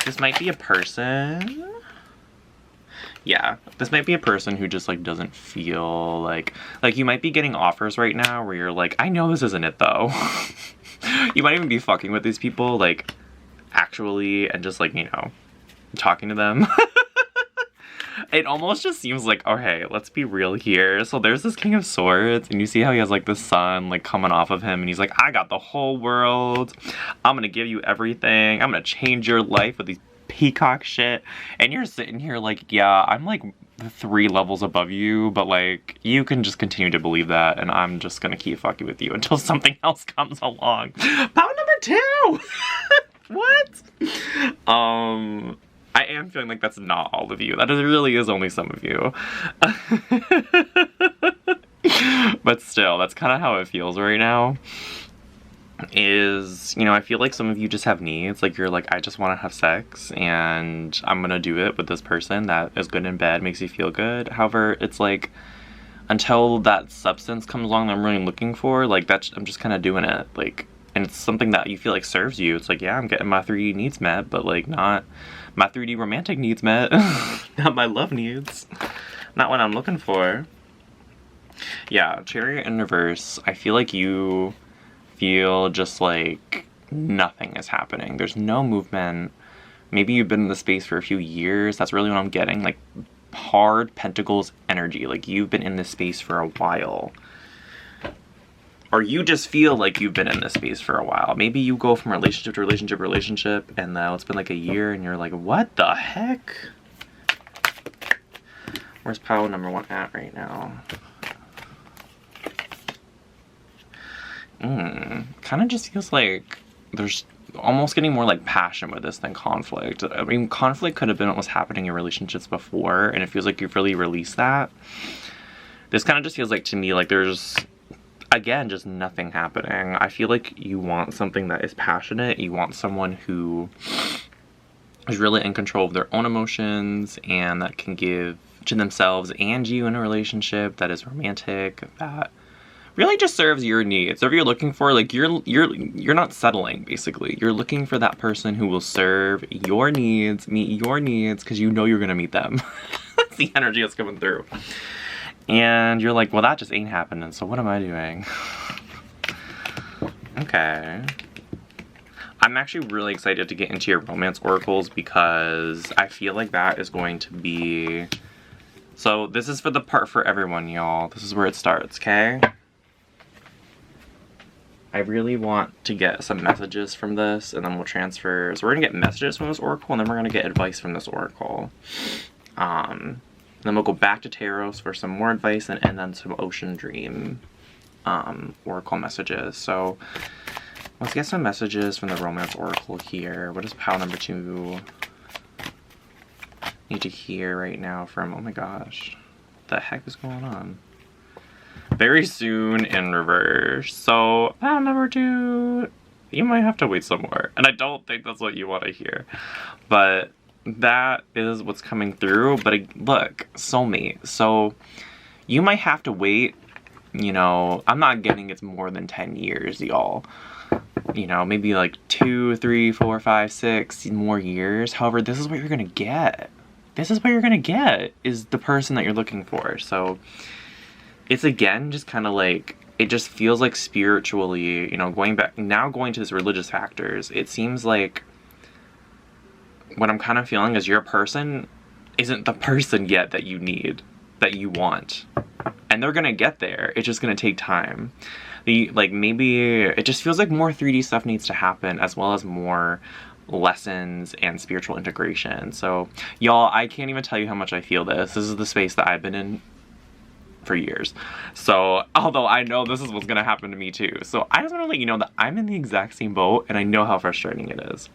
This might be a person. Yeah, this might be a person who just like doesn't feel like you might be getting offers right now where you're like, I know this isn't it though. You might even be fucking with these people like actually and just like, you know, talking to them. It almost just seems like, okay, let's be real here. So there's this King of Swords, and you see how he has like the sun like coming off of him, and he's like, I got the whole world. I'm gonna give you everything. I'm gonna change your life with these peacock shit. And you're sitting here like, yeah, I'm like 3 levels above you, but like you can just continue to believe that, and I'm just gonna keep fucking with you until something else comes along. Power number 2. What? I am feeling like that's not all of you. That really is only some of you. But still, that's kind of how it feels right now. Is, you know, I feel like some of you just have needs. Like, you're like, I just want to have sex, and I'm gonna do it with this person that is good in bed, makes you feel good. However, it's like, until that substance comes along that I'm really looking for, like, that's, I'm just kind of doing it. Like, and it's something that you feel like serves you. It's like, yeah, I'm getting my 3D needs met, but like not my 3D romantic needs met. Not my love needs. Not what I'm looking for. Yeah, Chariot in reverse. I feel like you feel just like nothing is happening. There's no movement. Maybe you've been in the space for a few years. That's really what I'm getting. Like hard Pentacles energy. Like you've been in this space for a while. Or you just feel like you've been in this space for a while. Maybe you go from relationship to relationship to relationship, and now it's been like a year, and you're like, what the heck? Where's power number 1 at right now? Kind of just feels like there's almost getting more like passion with this than conflict. I mean, conflict could have been what was happening in relationships before, and it feels like you've really released that. This kind of just feels like, to me, like there's, again, just nothing happening. I feel like you want something that is passionate. You want someone who is really in control of their own emotions and that can give to themselves and you in a relationship that is romantic, that really just serves your needs. So if you're looking for, like, you're not settling, basically. You're looking for that person who will serve your needs, meet your needs, because you know you're gonna meet them. That's the energy that's coming through. And you're like, well, that just ain't happening, so what am I doing? Okay. I'm actually really excited to get into your romance oracles because I feel like that is going to be... So this is for the part for everyone, y'all. This is where it starts, okay? I really want to get some messages from this, and then we'll transfer. So we're gonna get messages from this oracle, and then we're gonna get advice from this oracle. Then we'll go back to Taros for some more advice, and then some Ocean Dream oracle messages. So let's get some messages from the romance oracle here. What does pile number 2 need to hear right now from, oh my gosh, what the heck is going on? Very soon in reverse. So pile number 2, you might have to wait some more. And I don't think that's what you want to hear. But that is what's coming through. But look, soulmate. So you might have to wait, you know, I'm not getting it's more than 10 years, y'all. You know, maybe like 2, 3, 4, 5, 6 more years. However, this is what you're gonna get. This is what you're gonna get, is the person that you're looking for. So it's, again, just kind of like, it just feels like spiritually, you know, going to this religious factors, it seems like what I'm kind of feeling is your person isn't the person yet that you need, that you want. And they're gonna get there. It's just gonna take time. Like, maybe it just feels like more 3D stuff needs to happen, as well as more lessons and spiritual integration. So y'all, I can't even tell you how much I feel this. This is the space that I've been in for years. So although I know this is what's gonna happen to me too. So I just want to let you know that I'm in the exact same boat, and I know how frustrating it is.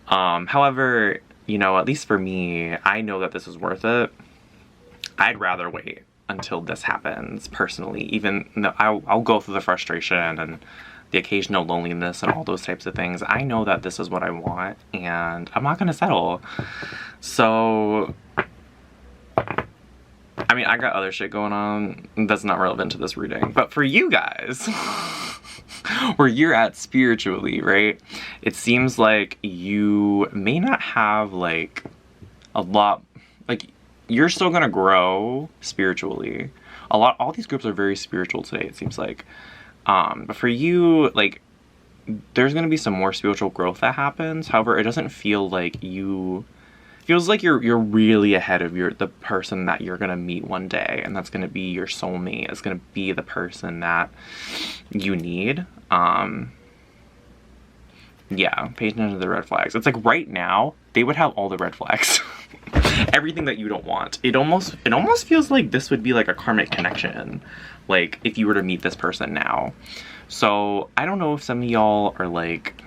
However, you know, at least for me, I know that this is worth it. I'd rather wait until this happens personally, even though I'll go through the frustration and the occasional loneliness and all those types of things. I know that this is what I want, and I'm not gonna settle. So I mean, I got other shit going on that's not relevant to this reading, but for you guys, where you're at spiritually, right? It seems like you may not have like a lot, like you're still gonna grow spiritually. All these groups are very spiritual today, it seems like. But for you, like, there's gonna be some more spiritual growth that happens. However, it doesn't feel like feels like you're really ahead of the person that you're gonna meet one day, and that's gonna be your soulmate. It's gonna be the person that you need. Yeah, pay attention to the red flags. It's like right now, they would have all the red flags. Everything that you don't want. It almost feels like this would be like a karmic connection. Like, if you were to meet this person now. So, I don't know if some of y'all are like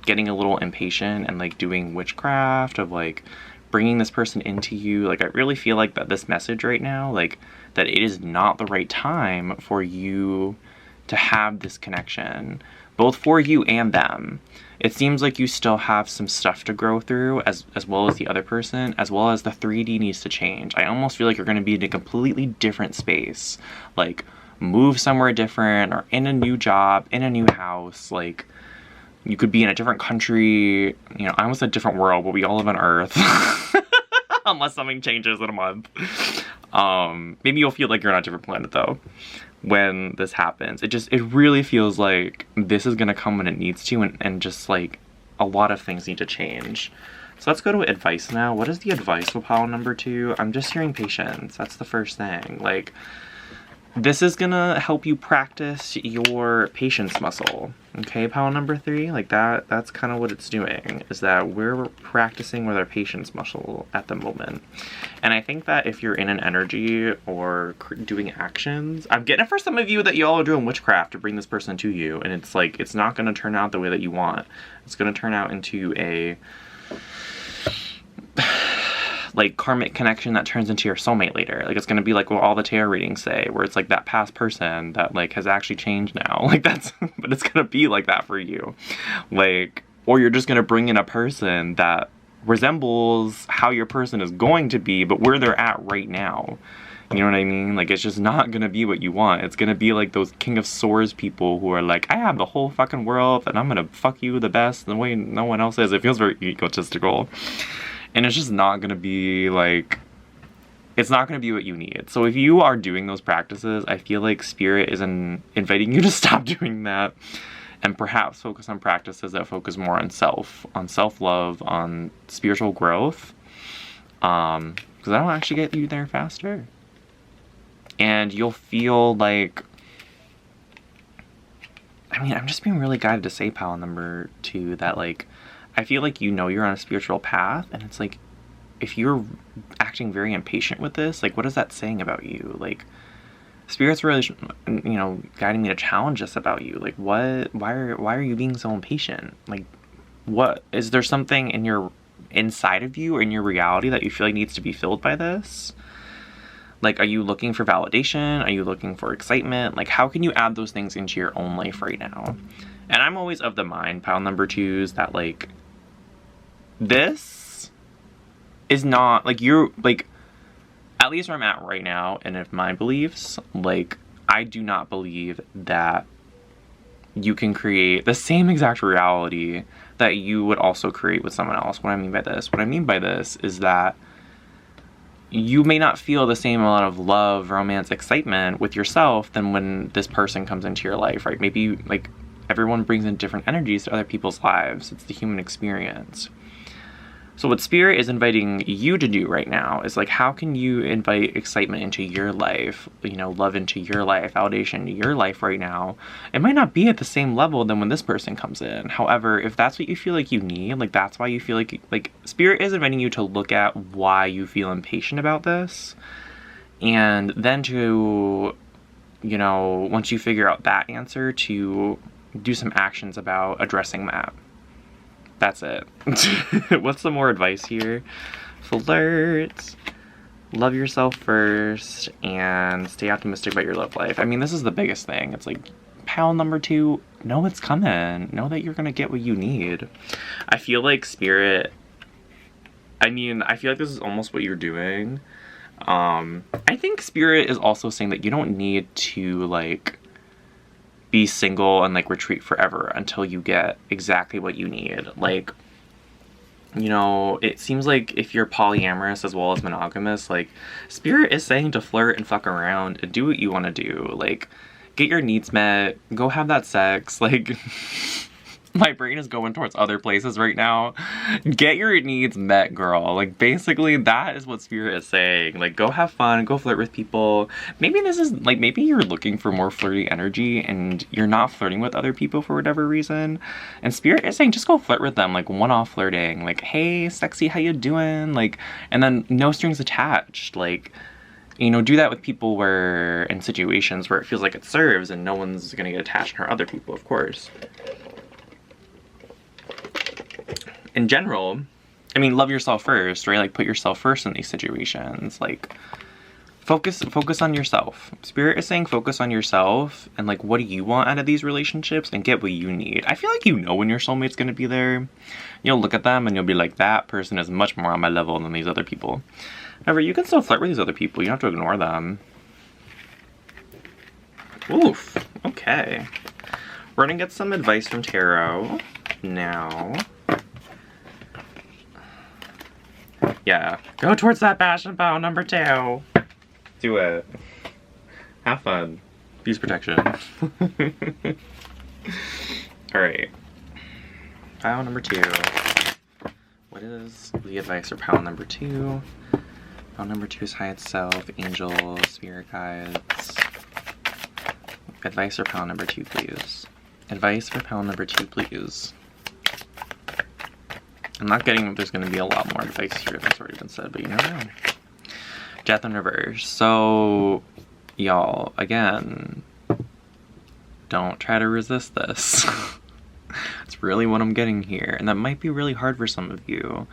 getting a little impatient and like doing witchcraft of like bringing this person into you. Like, I really feel like that this message right now, like, that it is not the right time for you to have this connection, both for you and them. It seems like you still have some stuff to grow through, as well as the other person, as well as the 3D needs to change. I almost feel like you're going to be in a completely different space, like move somewhere different, or in a new job, in a new house. Like, you could be in a different country, you know, I almost said different world, but we all live on Earth. Unless something changes in a month. Maybe you'll feel like you're on a different planet though when this happens. It really feels like this is gonna come when it needs to, and just like a lot of things need to change. So let's go to advice now. What is the advice with pile number 2? I'm just hearing patience. That's the first thing. Like, this is gonna help you practice your patience muscle. Okay, pile number 3, like that's kind of what it's doing, is that we're practicing with our patience muscle at the moment. And I think that if you're in an energy or doing actions, I'm getting it for some of you that y'all are doing witchcraft to bring this person to you, and it's like, it's not gonna turn out the way that you want. It's gonna turn out into a like karmic connection that turns into your soulmate later. Like, it's gonna be like what all the tarot readings say, where it's like that past person that like has actually changed now. Like, that's, but it's gonna be like that for you. Like, or you're just gonna bring in a person that resembles how your person is going to be, but where they're at right now. You know what I mean? Like, it's just not gonna be what you want. It's gonna be like those King of Swords people who are like, I have the whole fucking world, and I'm gonna fuck you the best the way no one else is. It feels very egotistical. And it's just not gonna be like, it's not gonna be what you need. So if you are doing those practices, I feel like Spirit is inviting you to stop doing that, and perhaps focus on practices that focus more on self-love, on spiritual growth, because that'll actually get you there faster. And you'll feel like, I mean, I'm just being really guided to say, pile number 2, that like, I feel like you know you're on a spiritual path, and it's like, if you're acting very impatient with this, like, what is that saying about you? Like, Spirit's really, you know, guiding me to challenge this about you. Like, why are you being so impatient? Like, what, is there something in your, inside of you or in your reality that you feel like needs to be filled by this? Like, are you looking for validation? Are you looking for excitement? Like, how can you add those things into your own life right now? And I'm always of the mind, pile number 2s, that like, this is not, like, you're, like, at least where I'm at right now, and if my beliefs, like, I do not believe that you can create the same exact reality that you would also create with someone else. What I mean by this? What I mean by this is that you may not feel the same amount of love, romance, excitement with yourself than when this person comes into your life, right? Maybe, like, everyone brings in different energies to other people's lives. It's the human experience. So what Spirit is inviting you to do right now is like, how can you invite excitement into your life, you know, love into your life, validation into your life right now? It might not be at the same level than when this person comes in. However, if that's what you feel like you need, like that's why you feel like Spirit is inviting you to look at why you feel impatient about this. And then to, you know, once you figure out that answer, to do some actions about addressing that. That's it. What's some more advice here? Flirt, love yourself first, and stay optimistic about your love life. I mean, this is the biggest thing. It's like, pile number 2, know it's coming. Know that you're gonna get what you need. I feel like Spirit, I feel like this is almost what you're doing. I think Spirit is also saying that you don't need to, like, be single and like retreat forever until you get exactly what you need. Like, you know, it seems like if you're polyamorous as well as monogamous, like Spirit is saying to flirt and fuck around and do what you want to do. Like, get your needs met, go have that sex. Like, my brain is going towards other places right now. Get your needs met, girl. Like, basically, that is what Spirit is saying. Like, go have fun, go flirt with people. Maybe this is, like, maybe you're looking for more flirty energy and you're not flirting with other people for whatever reason. And Spirit is saying, just go flirt with them, like, one-off flirting. Like, hey, sexy, how you doing? Like, and then no strings attached. Like, you know, do that with people where, in situations where it feels like it serves and no one's gonna get attached to other people, of course. In general, I mean, love yourself first, right? Like, put yourself first in these situations. Like, focus on yourself. Spirit is saying focus on yourself and, like, what do you want out of these relationships and get what you need. I feel like you know when your soulmate's gonna be there. You'll look at them and you'll be like, that person is much more on my level than these other people. However, you can still flirt with these other people. You don't have to ignore them. Oof. Okay. We're gonna get some advice from Tarot now. Yeah, go towards that passion pile number 2. Do it. Have fun. Use protection. Alright. Pile number 2. What is the advice for pile number 2? Pile number 2 is highest self, angels, spirit guides. Advice for pile number 2, please. Advice for pile number 2, please. I'm not getting that there's going to be a lot more advice here that's already been said, but you never know. Death in reverse. So, y'all, again, don't try to resist this. It's really what I'm getting here. And that might be really hard for some of you.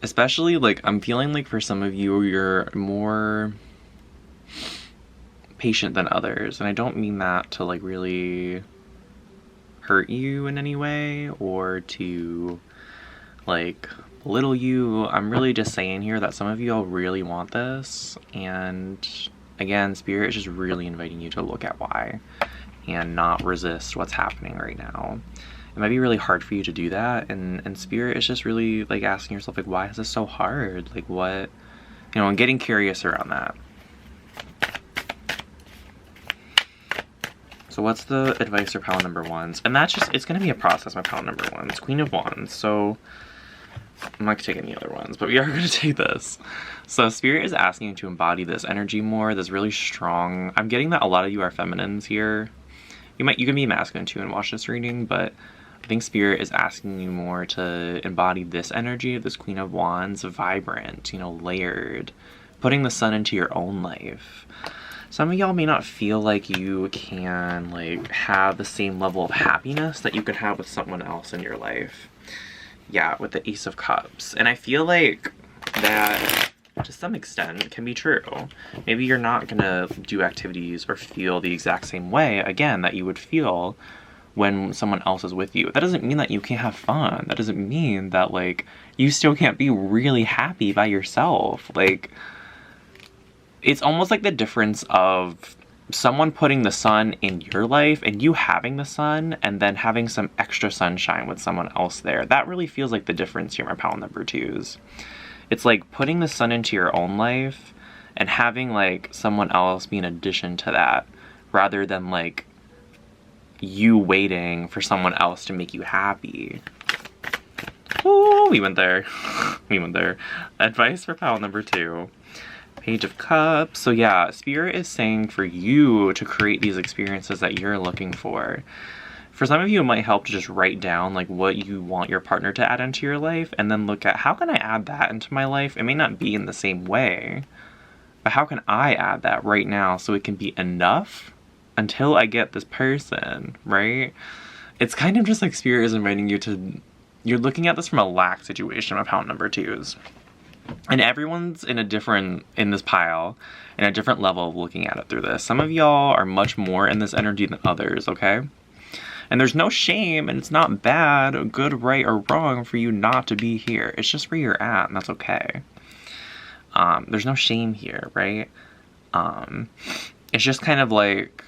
Especially, like, I'm feeling like for some of you, you're more patient than others. And I don't mean that to, like, really hurt you in any way or to, like, belittle you. I'm really just saying here that some of you all really want this, and again, Spirit is just really inviting you to look at why and not resist what's happening right now. It might be really hard for you to do that, and Spirit is just really, like, asking yourself, like, why is this so hard? Like, what, you know, and getting curious around that. So what's the advice for pile number 1s? And that's just, it's going to be a process, my pile number 1s. Queen of Wands. So I'm not going to take any other ones, but we are going to take this. So Spirit is asking you to embody this energy more, this really strong. I'm getting that a lot of you are feminines here. You can be masculine too and watch this reading, but I think Spirit is asking you more to embody this energy of this Queen of Wands, vibrant, you know, layered, putting the sun into your own life. Some of y'all may not feel like you can, like, have the same level of happiness that you could have with someone else in your life. Yeah, with the Ace of Cups. And I feel like that, to some extent, can be true. Maybe you're not gonna do activities or feel the exact same way, again, that you would feel when someone else is with you. That doesn't mean that you can't have fun. That doesn't mean that, like, you still can't be really happy by yourself. Like, it's almost like the difference of someone putting the sun in your life and you having the sun and then having some extra sunshine with someone else there. That really feels like the difference here, my pile number 2s. It's like putting the sun into your own life and having, like, someone else be an addition to that, rather than, like, you waiting for someone else to make you happy. Ooh, we went there. We went there. Advice for pile number 2. Page of Cups. So yeah, Spirit is saying for you to create these experiences that you're looking for. For some of you, it might help to just write down like what you want your partner to add into your life, and then look at how can I add that into my life? It may not be in the same way, but how can I add that right now so it can be enough until I get this person, right? It's kind of just like Spirit is inviting you to, you're looking at this from a lack situation of pile number 2s. And everyone's in this pile, in a different level of looking at it through this. Some of y'all are much more in this energy than others, okay? And there's no shame, and it's not bad, good, right, or wrong for you not to be here. It's just where you're at, and that's okay. There's no shame here, right? It's just kind of like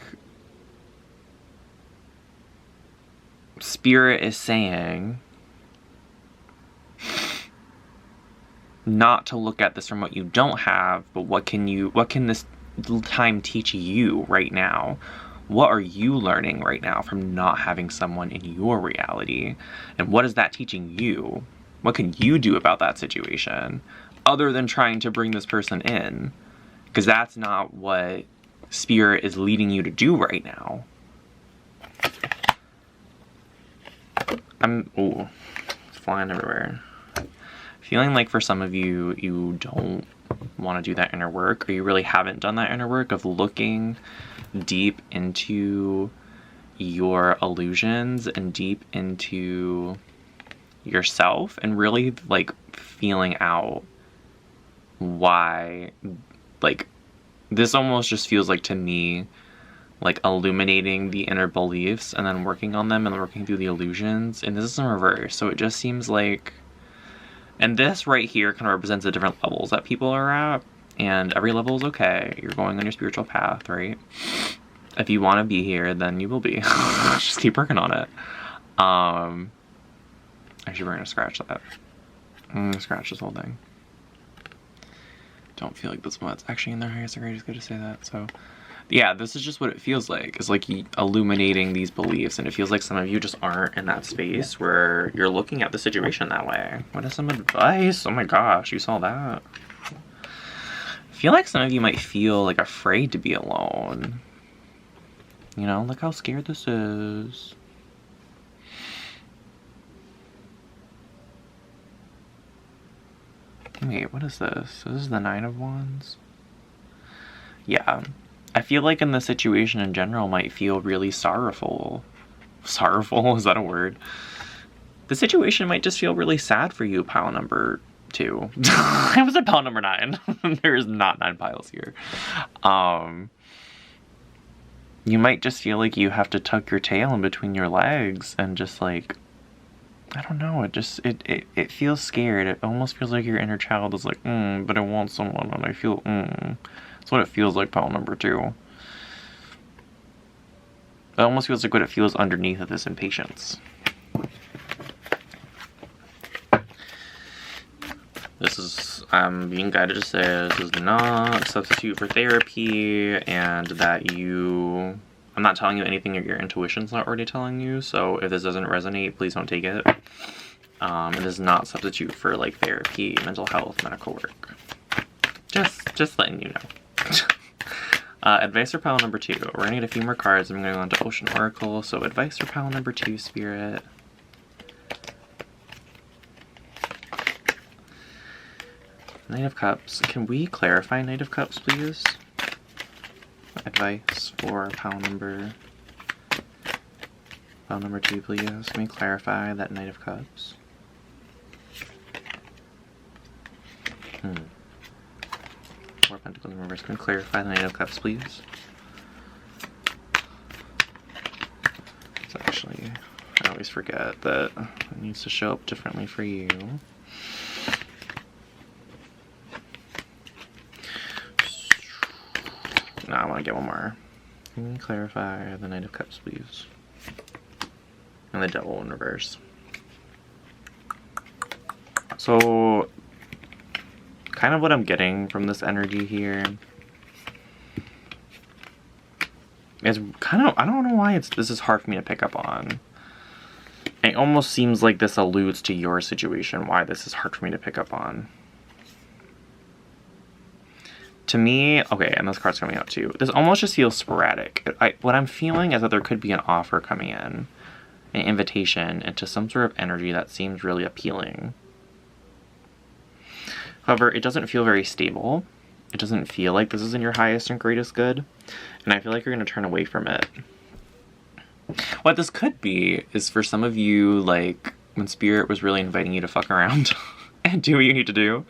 Spirit is saying not to look at this from what you don't have, but what can this time teach you right now? What are you learning right now from not having someone in your reality? And what is that teaching you? What can you do about that situation other than trying to bring this person in? Because that's not what Spirit is leading you to do right now. Ooh, it's flying everywhere. Feeling like for some of you, you don't want to do that inner work, or you really haven't done that inner work of looking deep into your illusions and deep into yourself and really like feeling out why, like, this almost just feels like to me like illuminating the inner beliefs and then working on them and working through the illusions. And this is in reverse, so it just seems like, and this right here kind of represents the different levels that people are at, and every level is okay. You're going on your spiritual path, right? If you want to be here, then you will be. Just keep working on it. Actually, we're gonna scratch that. I'm gonna scratch this whole thing. Don't feel like this one's actually in their highest degree. Just gonna say that. So, yeah, this is just what it feels like. It's like illuminating these beliefs, and it feels like some of you just aren't in that space where you're looking at the situation that way. What is some advice? Oh my gosh, you saw that. I feel like some of you might feel like afraid to be alone. You know, look how scared this is. Wait, what is this? This is the 9 of Wands? Yeah. I feel like in the situation in general might feel really sorrowful. Sorrowful? Is that a word? The situation might just feel really sad for you, pile number 2. I was at pile number 9. There is not 9 piles here. You might just feel like you have to tuck your tail in between your legs and just like, I don't know, it feels scared. It almost feels like your inner child is like, but I want someone and I feel, That's what it feels like, pile number 2. It almost feels like what it feels underneath of this impatience. This is, I'm being guided to say this is not a substitute for therapy, and that I'm not telling you anything your intuition's not already telling you, so if this doesn't resonate, please don't take it. It is not a substitute for like therapy, mental health, medical work. Just letting you know. Advice for pile number 2. We're gonna get a few more cards. I'm gonna go on to Ocean Oracle. So advice for pile number 2, Spirit. Knight of Cups. Can we clarify Knight of Cups, please? Advice for pile number 2, please. Can we clarify that Knight of Cups? Four Pentacles in reverse. Can we clarify the Knight of Cups, please? So actually, I always forget that it needs to show up differently for you. No, I want to get one more. Can we clarify the Knight of Cups, please? And the Devil in reverse. So, kind of what I'm getting from this energy here is kind of, I don't know why this is hard for me to pick up on. It almost seems like this alludes to your situation, why this is hard for me to pick up on. To me, okay, and this card's coming up too, this almost just feels sporadic. What I'm feeling is that there could be an offer coming in, an invitation into some sort of energy that seems really appealing. However, it doesn't feel very stable. It doesn't feel like this is in your highest and greatest good, and I feel like you're going to turn away from it. What this could be is for some of you, like, when Spirit was really inviting you to fuck around and do what you need to do,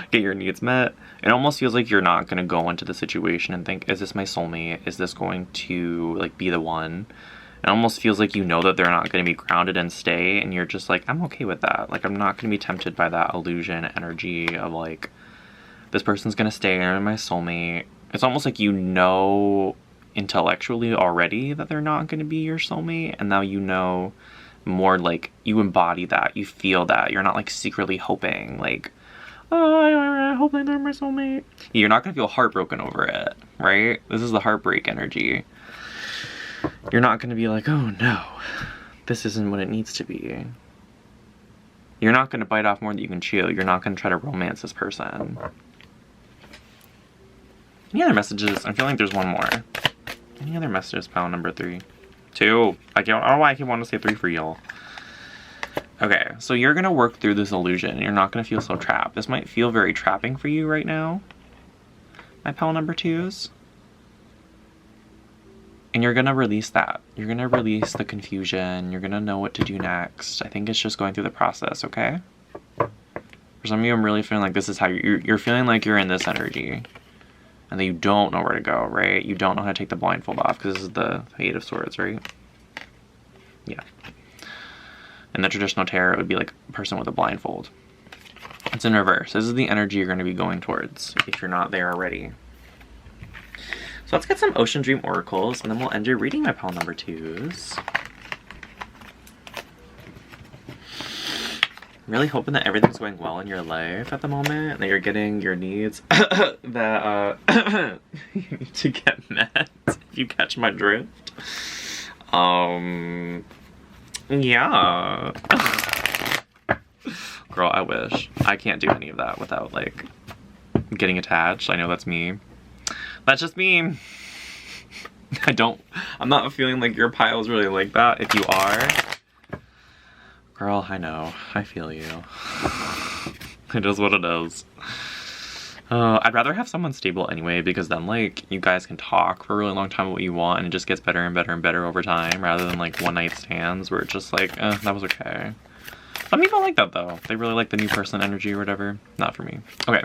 get your needs met, it almost feels like you're not going to go into the situation and think, is this my soulmate? Is this going to, like, be the one? It almost feels like you know that they're not going to be grounded and stay, and you're just like, I'm okay with that. Like, I'm not going to be tempted by that illusion energy of, like, this person's going to stay, they're my soulmate. It's almost like you know intellectually already that they're not going to be your soulmate, and now you know more, like, you embody that, you feel that. You're not, like, secretly hoping, like, oh, I hope they're my soulmate. You're not going to feel heartbroken over it, right? This is the heartbreak energy. You're not going to be like, oh no, this isn't what it needs to be. You're not going to bite off more than you can chew. You're not going to try to romance this person. Any other messages? I'm feeling like there's one more. Any other messages, pile number 3? 2. I don't know why I keep wanting to say 3 for y'all. Okay, so you're going to work through this illusion. You're not going to feel so trapped. This might feel very trapping for you right now, my pile number 2s. And you're going to release that. You're going to release the confusion. You're going to know what to do next. I think it's just going through the process, okay? For some of you, I'm really feeling like this is how you're feeling like you're in this energy. And that you don't know where to go, right? You don't know how to take the blindfold off, because this is the 8 of Swords, right? Yeah. In the traditional tarot, it would be like a person with a blindfold. It's in reverse. This is the energy you're going to be going towards, if you're not there already. So let's get some Ocean Dream Oracles, and then we'll end your reading, my pile number 2s. I'm really hoping that everything's going well in your life at the moment, and that you're getting your needs that you need to get met, if you catch my drift. Yeah. Girl, I wish. I can't do any of that without, like, getting attached. I know that's me. That's just me. I'm not feeling like your pile's really like that. If you are, girl, I know. I feel you. It is what it is. I'd rather have someone stable anyway, because then, like, you guys can talk for a really long time about what you want, and it just gets better and better and better over time, rather than, like, one night stands where it's just like, that was okay. Some people like that, though. They really like the new person energy or whatever. Not for me. Okay.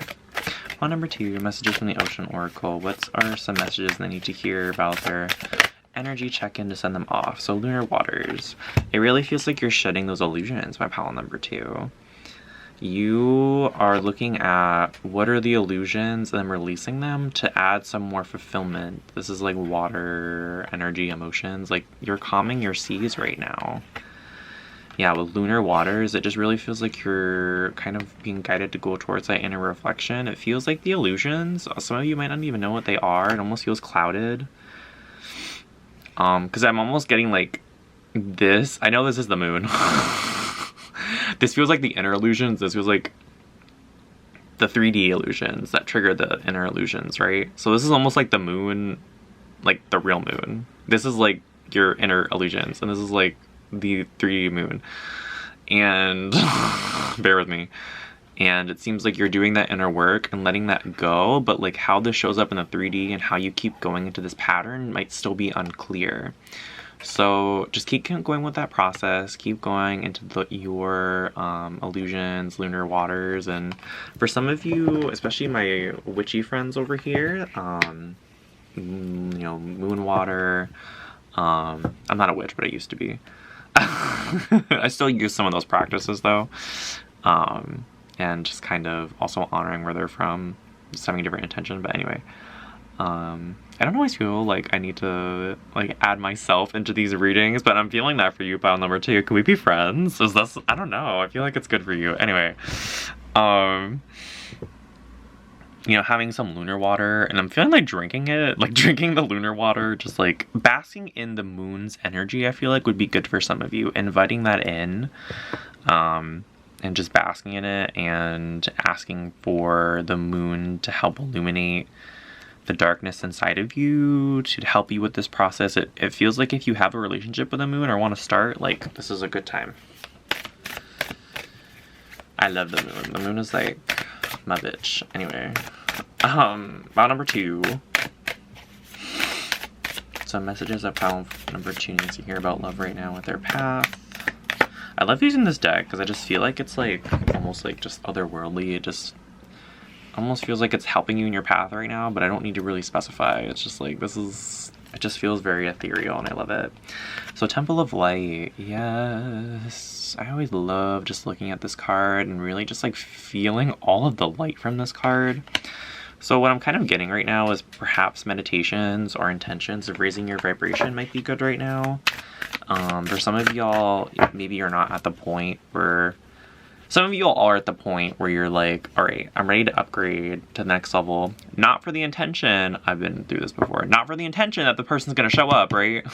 On number 2, messages from the Ocean Oracle. What are some messages they need to hear about their energy check-in to send them off? So, Lunar Waters. It really feels like you're shedding those illusions, my pile number 2. You are looking at what are the illusions and then releasing them to add some more fulfillment. This is like water, energy, emotions. Like, you're calming your seas right now. Yeah, with Lunar Waters, it just really feels like you're kind of being guided to go towards that inner reflection. It feels like the illusions, some of you might not even know what they are. It almost feels clouded. Because I'm almost getting like this. I know this is the moon. This feels like the inner illusions. This feels like the 3D illusions that trigger the inner illusions, right? So this is almost like the moon, like the real moon. This is like your inner illusions, and this is like the 3D moon. And bear with me. And it seems like you're doing that inner work and letting that go, but like how this shows up in the 3D and how you keep going into this pattern might still be unclear. So just keep going with that process, keep going into your illusions, lunar waters, and for some of you, especially my witchy friends over here, you know, moon water, I'm not a witch, but I used to be. I still use some of those practices though, and just kind of also honoring where they're from, just having a different intention, but anyway. I don't always feel like I need to like add myself into these readings, but I'm feeling that for you, pile number 2. Can we be friends? Is this, I don't know, I feel like it's good for you. Anyway, you know, having some lunar water, and I'm feeling like drinking it, like drinking the lunar water, just like basking in the moon's energy, I feel like would be good for some of you. Inviting that in, and just basking in it and asking for the moon to help illuminate the darkness inside of you, to help you with this process. It feels like if you have a relationship with the moon or want to start, like, this is a good time. I love the moon. The moon is like my bitch. Anyway, pile number 2. Some messages that pile number 2 needs to hear about love right now with their path. I love using this deck because I just feel like it's like almost like just otherworldly. It just almost feels like it's helping you in your path right now, but I don't need to really specify. It's just like, it just feels very ethereal and I love it. So Temple of Light, yes. I always love just looking at this card and really just like feeling all of the light from this card. So what I'm kind of getting right now is perhaps meditations or intentions of raising your vibration might be good right now. For some of y'all, maybe you're not at the point where, some of you all are at the point where you're like, all right, I'm ready to upgrade to the next level. Not for the intention, I've been through this before, not for the intention that the person's gonna show up, right?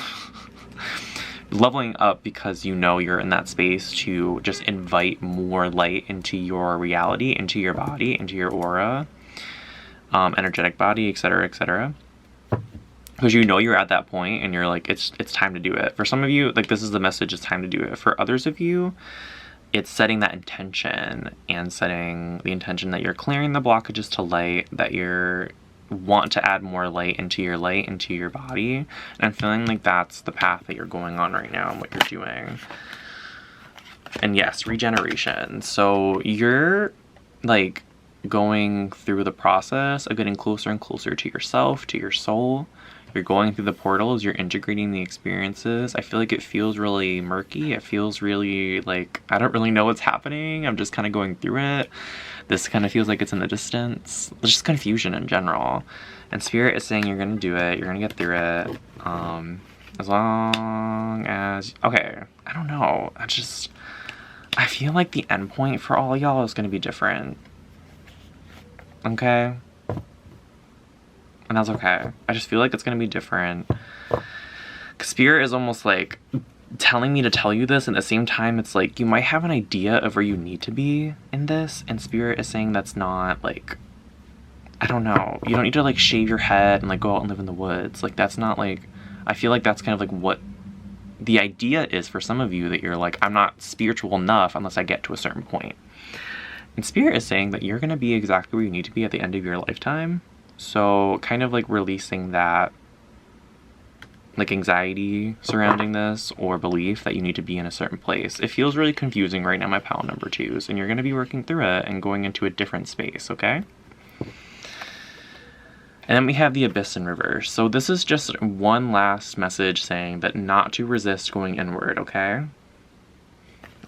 Leveling up because you know you're in that space to just invite more light into your reality, into your body, into your aura, energetic body, etc., etc. Because you know you're at that point and you're like, it's time to do it. For some of you, like, this is the message, it's time to do it. For others of you, it's setting that intention and setting the intention that you're clearing the blockages to light, that you're want to add more light, into your body. And I'm feeling like that's the path that you're going on right now and what you're doing. And yes, regeneration. So you're like going through the process of getting closer and closer to yourself, to your soul. You're going through the portals, you're integrating the experiences. I feel like it feels really murky. It feels really like, I don't really know what's happening. I'm just kind of going through it. This kind of feels like it's in the distance. There's just confusion in general. And Spirit is saying you're going to do it. You're going to get through it. As long as, okay, I don't know. I feel like the endpoint for all y'all is going to be different. Okay? And that's okay. I just feel like it's gonna be different. Spirit is almost like telling me to tell you this, and at the same time it's like you might have an idea of where you need to be in this, and Spirit is saying that's not like, I don't know, you don't need to like shave your head and like go out and live in the woods. Like, that's not like, I feel like that's kind of like what the idea is for some of you, that you're like, I'm not spiritual enough unless I get to a certain point. And Spirit is saying that you're gonna be exactly where you need to be at the end of your lifetime. So kind of like releasing that like anxiety surrounding this, or belief that you need to be in a certain place. It feels really confusing right now, my pile number 2s, and you're going to be working through it and going into a different space, okay? And then we have the Abyss in reverse. So this is just one last message saying that not to resist going inward, okay?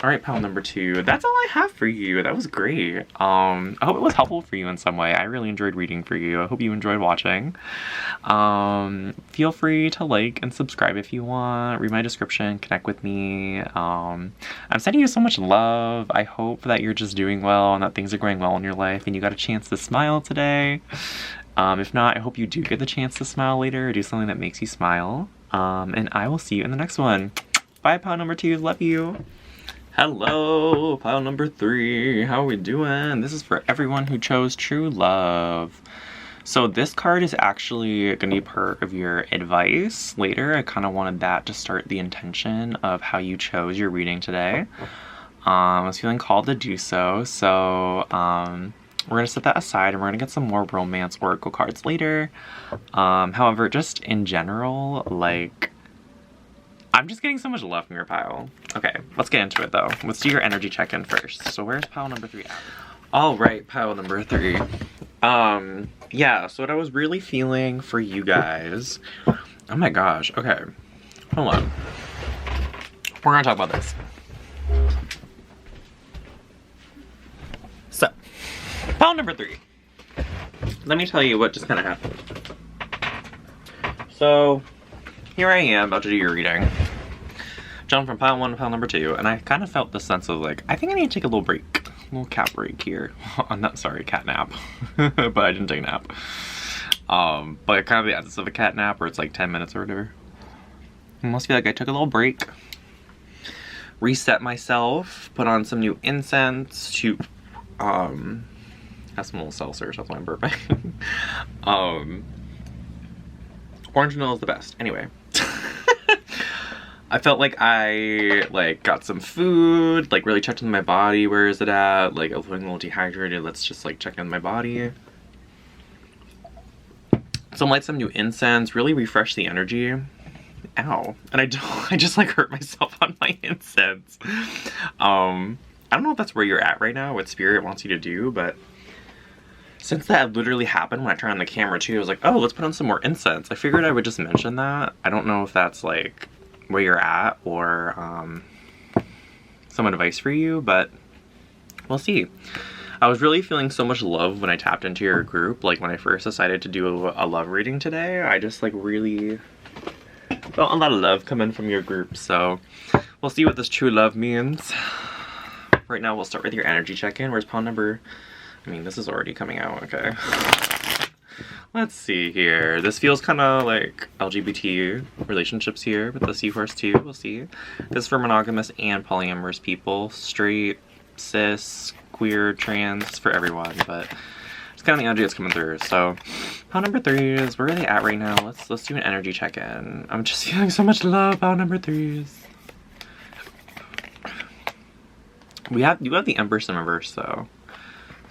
All right, pile number 2. That's all I have for you. That was great. I hope it was helpful for you in some way. I really enjoyed reading for you. I hope you enjoyed watching. Feel free to like and subscribe if you want. Read my description. Connect with me. I'm sending you so much love. I hope that you're just doing well and that things are going well in your life and you got a chance to smile today. If not, I hope you do get the chance to smile later or do something that makes you smile. And I will see you in the next one. Bye, pile number 2. Love you. Hello, pile number 3. How are we doing? This is for everyone who chose True Love. So this card is actually going to be part of your advice later. I kind of wanted that to start the intention of how you chose your reading today. I was feeling called to do so. So we're going to set that aside and we're going to get some more romance oracle cards later. However, just in general, like, I'm just getting so much love from your pile. Okay, let's get into it though. Let's do your energy check-in first. So where's pile number 3 at? All right, pile number 3. Yeah, so what I was really feeling for you guys. Oh my gosh, okay. Hold on. We're gonna talk about this. So, pile number 3. Let me tell you what just kind of happened. So, here I am about to do your reading. Jumped from pile 1 to pile number 2, and I kind of felt the sense of like, I think I need to take a little break. little cat break here. I'm not sorry, cat nap. But I didn't take a nap. But kind of the essence of a cat nap where it's like 10 minutes or whatever. I almost feel like I took a little break. Reset myself, put on some new incense to have some little seltzers, that's why I'm burping. Orange Noel is the best. Anyway. I felt like I got some food, like really checked in my body. Where is it at? Like I was feeling a little dehydrated. Let's just like check in my body. So light some new incense, really refresh the energy. Ow. And I just like hurt myself on my incense. I don't know if that's where you're at right now, what spirit wants you to do, but since that literally happened when I turned on the camera too, I was like, oh, let's put on some more incense. I figured I would just mention that. I don't know if that's like where you're at or some advice for you, but we'll see. I was really feeling so much love when I tapped into your group. Like when I first decided to do a love reading today, I just like really felt a lot of love coming from your group. So we'll see what this true love means. Right now we'll start with your energy check-in. Where's pile number? I mean, this is already coming out, okay. Let's see here. This feels kind of like LGBT relationships here with the seahorse too. We'll see. This is for monogamous and polyamorous people. Straight, cis, queer, trans, for everyone. But it's kind of the energy that's coming through. So, pile number 3 is, where are they at right now? Let's do an energy check-in. I'm just feeling so much love, pile number 3s. You have the Empress in reverse though.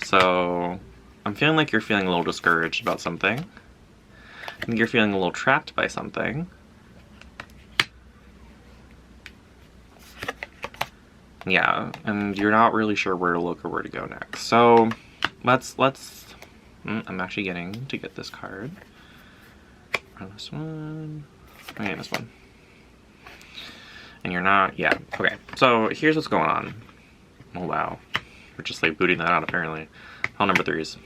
So I'm feeling like you're feeling a little discouraged about something. I think you're feeling a little trapped by something. Yeah, and you're not really sure where to look or where to go next. So let's I'm actually getting to get this card. Or this one. Okay, this one. And you're not, yeah, okay. So here's what's going on. Oh wow. We're just like booting that out apparently. Pile number 3s.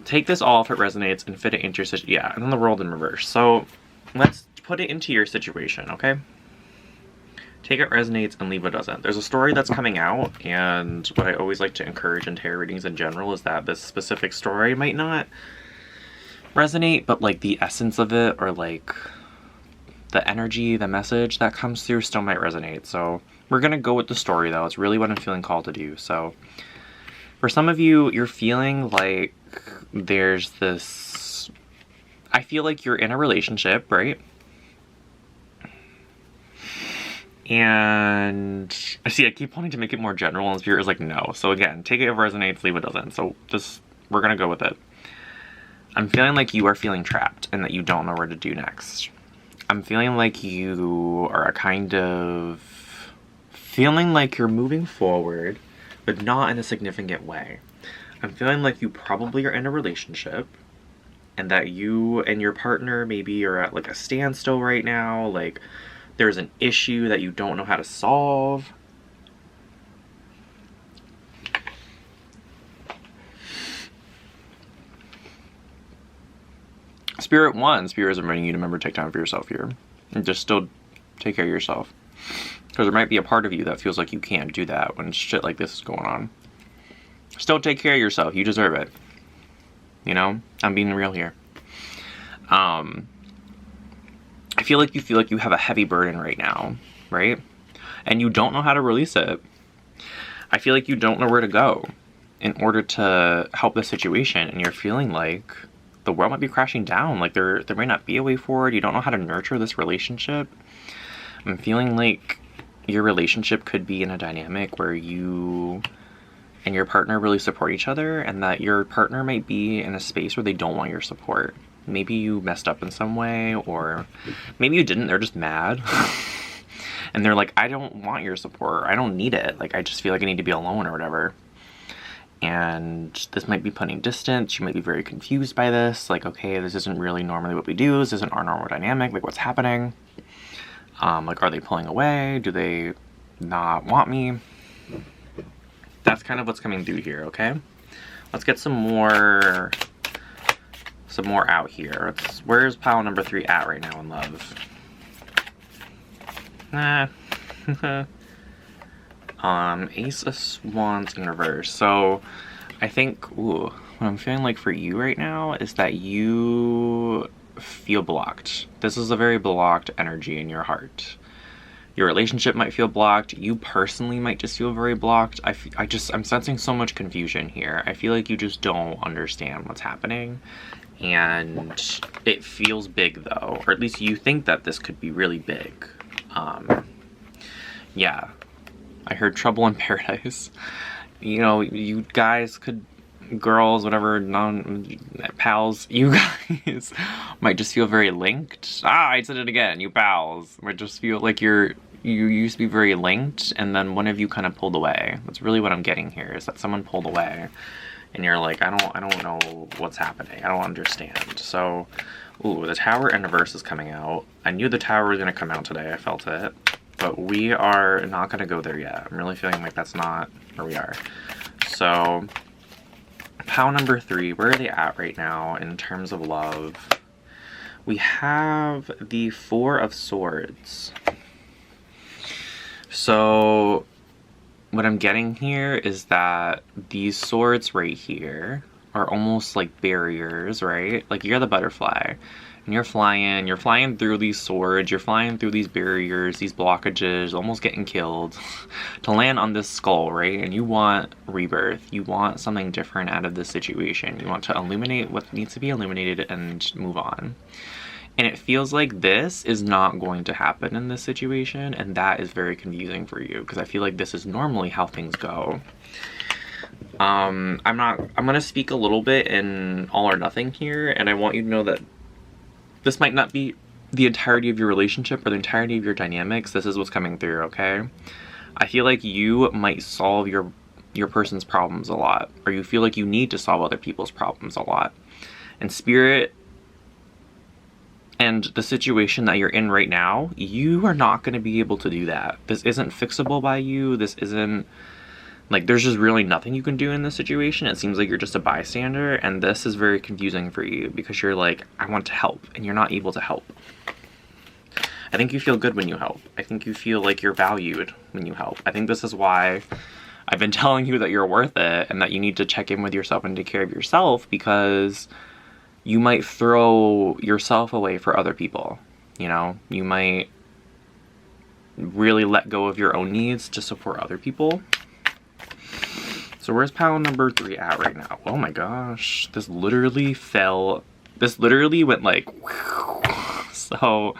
Take this all if it resonates and fit it into your situation. Yeah, and then the world in reverse. So let's put it into your situation, okay? Take it resonates and leave what doesn't. There's a story that's coming out, and what I always like to encourage in tarot readings in general is that this specific story might not resonate, but like the essence of it or like the energy, the message that comes through still might resonate. So we're gonna go with the story though. It's really what I'm feeling called to do. So for some of you, you're feeling like there's this, I feel like you're in a relationship, right? And I keep wanting to make it more general and Spirit is like, no. So again, take it if it resonates, leave it doesn't. So just, we're gonna go with it. I'm feeling like you are feeling trapped and that you don't know where to do next. I'm feeling like you are kind of feeling like you're moving forward, but not in a significant way. I'm feeling like you probably are in a relationship and that you and your partner maybe are at like a standstill right now. Like there's an issue that you don't know how to solve. Spirit is inviting you to remember to take time for yourself here. And just still take care of yourself. Because there might be a part of you that feels like you can't do that when shit like this is going on. Still take care of yourself. You deserve it. You know? I'm being real here. I feel like you have a heavy burden right now, right? And you don't know how to release it. I feel like you don't know where to go in order to help the situation, and you're feeling like the world might be crashing down. Like there might not be a way forward. You don't know how to nurture this relationship. I'm feeling like your relationship could be in a dynamic where you and your partner really support each other, and that your partner might be in a space where they don't want your support. Maybe you messed up in some way, or maybe you didn't. They're just mad. And they're like, I don't want your support. I don't need it. Like, I just feel like I need to be alone or whatever. And this might be putting distance. You might be very confused by this. Like, okay, this isn't really normally what we do. This isn't our normal dynamic. Like, what's happening? Like, are they pulling away? Do they not want me? That's kind of what's coming through here, okay? Let's get some more out here. Where's pile number 3 at right now in love? Ace of Wands in reverse. So I think, ooh, what I'm feeling like for you right now is that you feel blocked. This is a very blocked energy in your heart. Your relationship might feel blocked. You personally might just feel very blocked. I'm sensing so much confusion here. I feel like you just don't understand what's happening. And it feels big though, or at least you think that this could be really big. Yeah. I heard trouble in paradise. You know, you guys could, girls, whatever, pals, you guys might just feel very linked. I said it again, you pals might just feel like you used to be very linked, and then one of you kind of pulled away. That's really what I'm getting here, is that someone pulled away, and you're like, I don't know what's happening. I don't understand. So, ooh, the Tower in reverse is coming out. I knew the Tower was gonna come out today. I felt it. But we are not going to go there yet. I'm really feeling like that's not where we are. So, pile number 3, where are they at right now in terms of love? We have the 4 of Swords. So, what I'm getting here is that these swords right here are almost like barriers, right? Like you're the butterfly. And you're flying through these swords, you're flying through these barriers, these blockages, almost getting killed to land on this skull, right? And you want rebirth. You want something different out of this situation. You want to illuminate what needs to be illuminated and move on. And it feels like this is not going to happen in this situation, and that is very confusing for you, because I feel like this is normally how things go. I'm gonna speak a little bit in all or nothing here, and I want you to know that this might not be the entirety of your relationship or the entirety of your dynamics. This is what's coming through, okay? I feel like you might solve your person's problems a lot, or you feel like you need to solve other people's problems a lot. And Spirit and the situation that you're in right now, you are not going to be able to do that. This isn't fixable by you. This isn't, like, there's just really nothing you can do in this situation. It seems like you're just a bystander, and this is very confusing for you because you're like, I want to help, and you're not able to help. I think you feel good when you help. I think you feel like you're valued when you help. I think this is why I've been telling you that you're worth it and that you need to check in with yourself and take care of yourself, because you might throw yourself away for other people. You know, you might really let go of your own needs to support other people. So where's pile number 3 at right now? Oh my gosh, this literally fell. This literally went like, so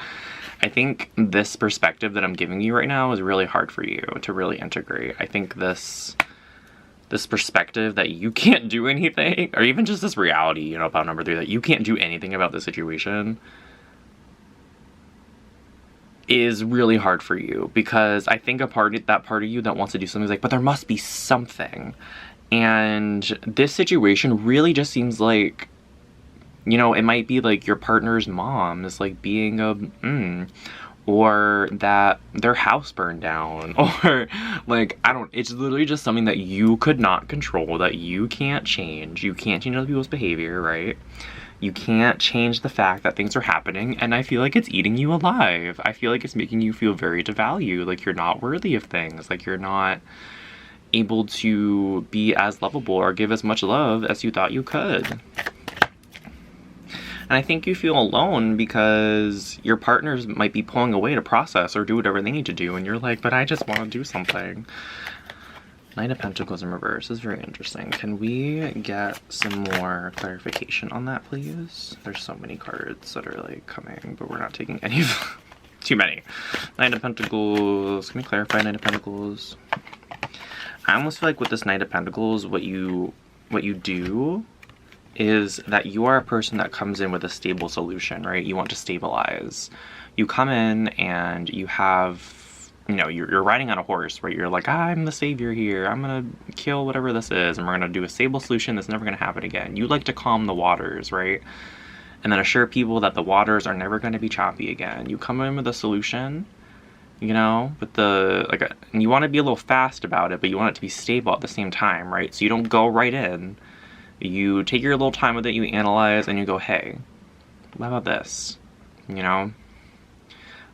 I think this perspective that I'm giving you right now is really hard for you to really integrate. I think this perspective that you can't do anything, or even just this reality, you know, pile number 3, that you can't do anything about the situation, is really hard for you, because I think that part of you that wants to do something is like, but there must be something. And this situation really just seems like, you know, it might be like your partner's mom is like being a or that their house burned down, or like, it's literally just something that you could not control, that you can't change. You can't change other people's behavior, right? You can't change the fact that things are happening, and I feel like it's eating you alive. I feel like it's making you feel very devalued, like you're not worthy of things, like you're not able to be as lovable or give as much love as you thought you could. And I think you feel alone because your partners might be pulling away to process or do whatever they need to do, and you're like, but I just want to do something. Knight of Pentacles in reverse is very interesting. Can we get some more clarification on that, please? There's so many cards that are like coming, but we're not taking any of too many. Knight of Pentacles. Can we clarify Knight of Pentacles? I almost feel like with this Knight of Pentacles, what you do is that you are a person that comes in with a stable solution, right? You want to stabilize. You come in and you have, you know, you're riding on a horse, right? You're like, I'm the savior here. I'm gonna kill whatever this is, and we're gonna do a stable solution that's never gonna happen again. You like to calm the waters, right? And then assure people that the waters are never gonna be choppy again. You come in with a solution, you know, with and you want to be a little fast about it, but you want it to be stable at the same time, right? So you don't go right in. You take your little time with it, you analyze, and you go, hey, how about this? You know?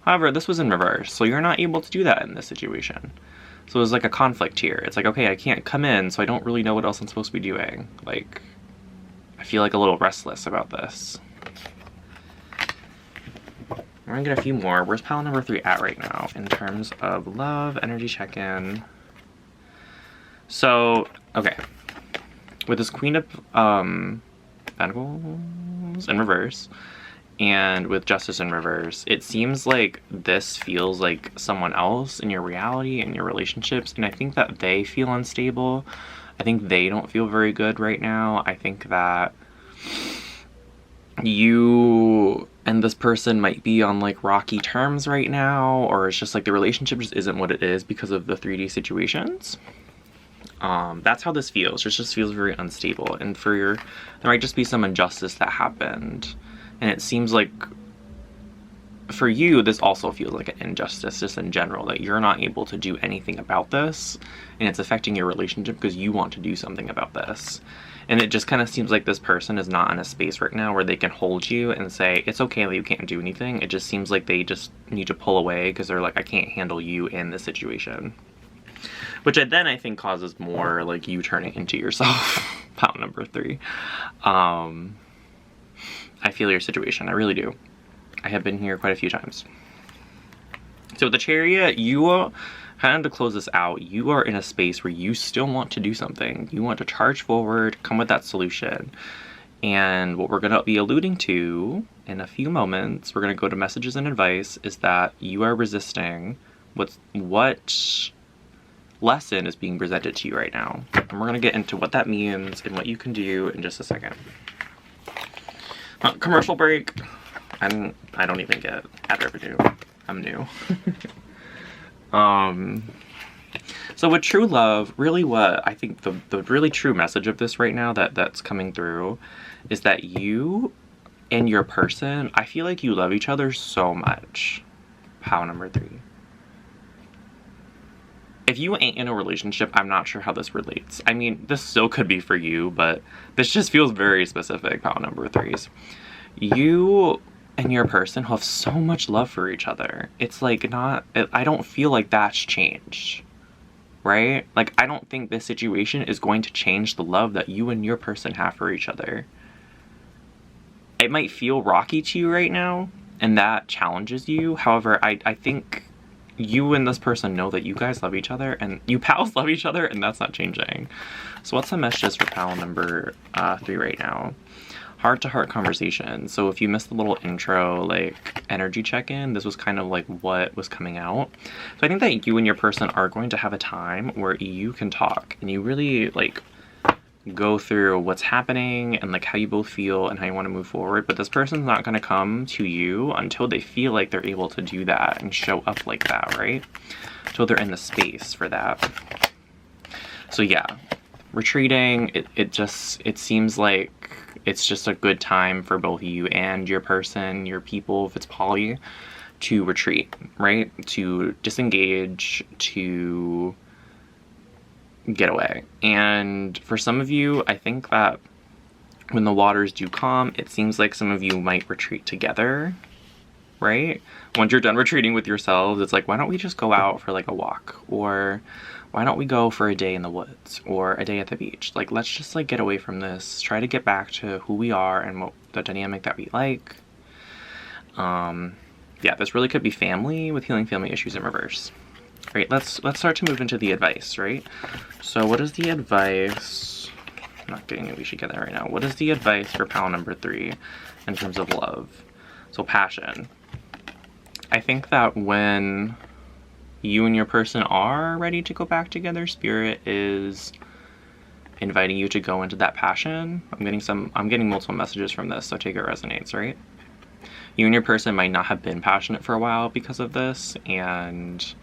However, this was in reverse, so you're not able to do that in this situation. So there's like a conflict here. It's like, okay, I can't come in, so I don't really know what else I'm supposed to be doing. Like, I feel like a little restless about this. We're gonna get a few more. Where's pile number 3 at right now in terms of love, energy check-in? So, okay. With this Queen of Pentacles in reverse, and with Justice in reverse, it seems like this feels like someone else in your reality and your relationships, and I think that they feel unstable. I think they don't feel very good right now. I think that you and this person might be on like rocky terms right now, or it's just like the relationship just isn't what it is because of the 3D situations. That's how this feels. It just feels very unstable, and there might just be some injustice that happened. And it seems like for you, this also feels like an injustice just in general, that you're not able to do anything about this, and it's affecting your relationship because you want to do something about this. And it just kind of seems like this person is not in a space right now where they can hold you and say, it's okay that you can't do anything. It just seems like they just need to pull away because they're like, I can't handle you in this situation. Which I think causes more like you turning into yourself. Pile number 3. I feel your situation, I really do. I have been here quite a few times. So with the Chariot, you kind of to close this out, you are in a space where you still want to do something. You want to charge forward, come with that solution. And what we're going to be alluding to in a few moments, we're going to go to messages and advice, is that you are resisting what lesson is being presented to you right now. And we're going to get into what that means and what you can do in just a second. Commercial break. I don't even get ad revenue. I'm new. So with true love, really what I think the really true message of this right now that's coming through is that you and your person, I feel like you love each other so much. Pile number 3. If you ain't in a relationship, I'm not sure how this relates. I mean, this still could be for you, but this just feels very specific, pile number 3s. You and your person have so much love for each other. It's like I don't feel like that's changed, right? Like, I don't think this situation is going to change the love that you and your person have for each other. It might feel rocky to you right now, and that challenges you. However, I think you and this person know that you guys love each other, and you pals love each other, and that's not changing. So what's the messages for pal number 3 right now? Heart-to-heart conversation. So if you missed the little intro, like, energy check-in, this was kind of like what was coming out. So I think that you and your person are going to have a time where you can talk, and you really, like, go through what's happening and like how you both feel and how you want to move forward. But this person's not going to come to you until they feel like they're able to do that and show up like that, right? Until they're in the space for that. So yeah, retreating, it seems like it's just a good time for both you and your person, your people, if it's poly, to retreat, right? To disengage, to get away. And for some of you, I think that when the waters do calm, it seems like some of you might retreat together, right? Once you're done retreating with yourselves, it's like, why don't we just go out for like a walk? Or why don't we go for a day in the woods or a day at the beach? Like, let's just like get away from this, try to get back to who we are and what the dynamic that we like. Yeah, this really could be family with healing family issues in reverse. Right, let's start to move into the advice, right? So what is the advice? I'm not getting it, we should get that right now. What is the advice for pal number 3 in terms of love? So passion. I think that when you and your person are ready to go back together, Spirit is inviting you to go into that passion. I'm getting multiple messages from this, so take it resonates, right? You and your person might not have been passionate for a while because of this, and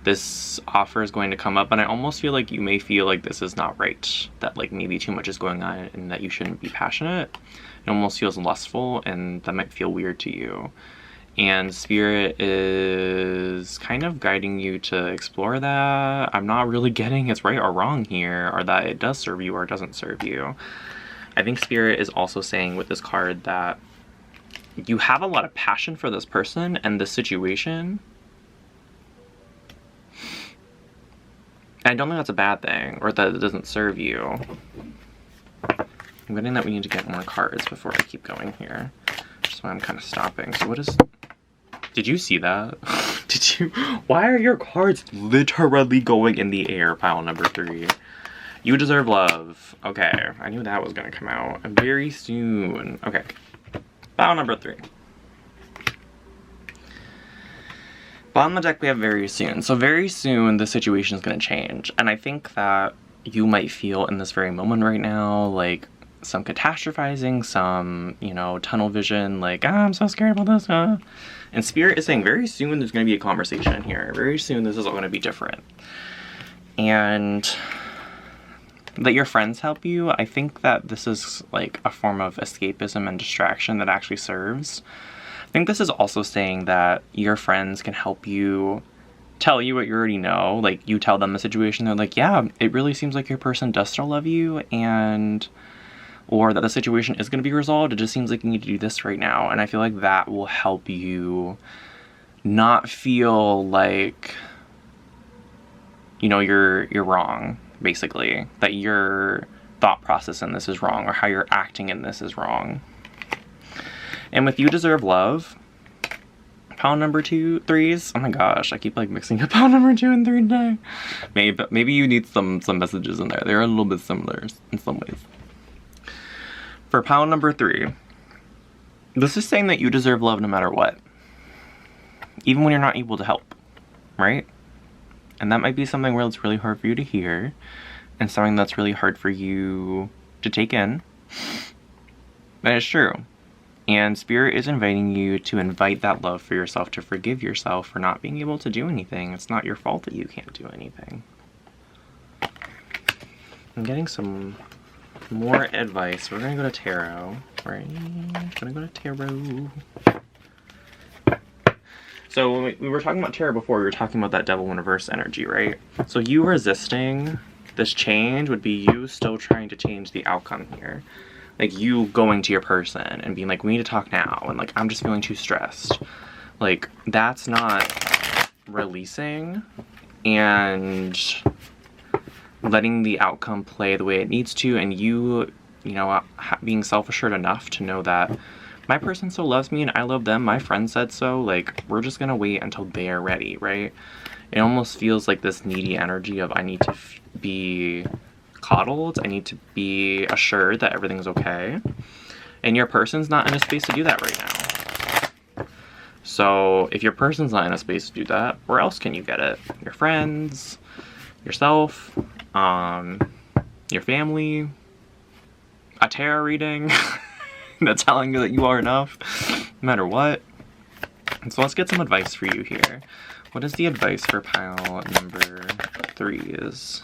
this offer is going to come up, and I almost feel like you may feel like this is not right, that like maybe too much is going on and that you shouldn't be passionate. It almost feels lustful, and that might feel weird to you. And Spirit is kind of guiding you to explore that. I'm not really getting it's right or wrong here, or that it does serve you or doesn't serve you. I think Spirit is also saying with this card that you have a lot of passion for this person and this situation, And I don't think that's a bad thing, or that it doesn't serve you. I'm getting that we need to get more cards before I keep going here. That's why I'm kind of stopping. So what is... Did you see that? Did you... Why are your cards literally going in the air, pile number 3? You deserve love. Okay, I knew that was gonna come out very soon. Okay, pile number 3. Bottom of the deck we have very soon. So very soon the situation is gonna change. And I think that you might feel in this very moment right now, like, some catastrophizing, some, you know, tunnel vision, like, I'm so scared about this, And Spirit is saying very soon there's going to be a conversation here. Very soon this is all going to be different. And that your friends help you, I think that this is, like, a form of escapism and distraction that actually serves. I think this is also saying that your friends can help you tell you what you already know. Like, you tell them the situation, they're like, yeah, it really seems like your person does still love you, and... or that the situation is going to be resolved. It just seems like you need to do this right now. And I feel like that will help you not feel like, you know, you're wrong, basically. That your thought process in this is wrong, or how you're acting in this is wrong. And with You Deserve Love, pile number 2, 3s. Oh my gosh, I keep like mixing up pile number 2 and 3 today. Maybe you need some messages in there. They're a little bit similar in some ways. For pile number 3, this is saying that you deserve love no matter what. Even when you're not able to help, right? And that might be something where it's really hard for you to hear, and something that's really hard for you to take in. But it's true. And Spirit is inviting you to invite that love for yourself, to forgive yourself for not being able to do anything. It's not your fault that you can't do anything. I'm getting some... more advice. We're gonna go to tarot, right? Gonna go to tarot. So when we were talking about tarot before, we were talking about that devil in reverse energy, right? So you resisting this change would be you still trying to change the outcome here. Like you going to your person and being like, we need to talk now, and like, I'm just feeling too stressed. Like, that's not releasing and letting the outcome play the way it needs to, and you know, being self-assured enough to know that my person still loves me and I love them, my friend said so, like, we're just gonna wait until they're ready, right? It almost feels like this needy energy of I need to be coddled, I need to be assured that everything's okay, and your person's not in a space to do that right now. So if your person's not in a space to do that, where else can you get it? Your friends, yourself, your family, a tarot reading that's telling you that you are enough, no matter what. So let's get some advice for you here. What is the advice for pile number 3s?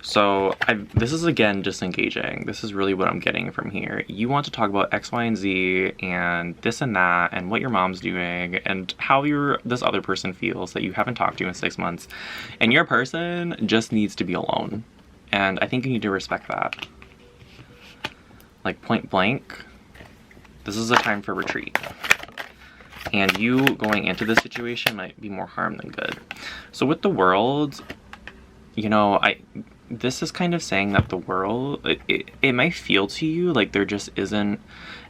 So this is again disengaging. This is really what I'm getting from here. You want to talk about X, Y, and Z, and this and that, and what your mom's doing, and how this other person feels that you haven't talked to in 6 months. And your person just needs to be alone. And I think you need to respect that. Like, point blank, this is a time for retreat. And you going into this situation might be more harm than good. So with the world, you know, this is kind of saying that the world, it might feel to you like there just isn't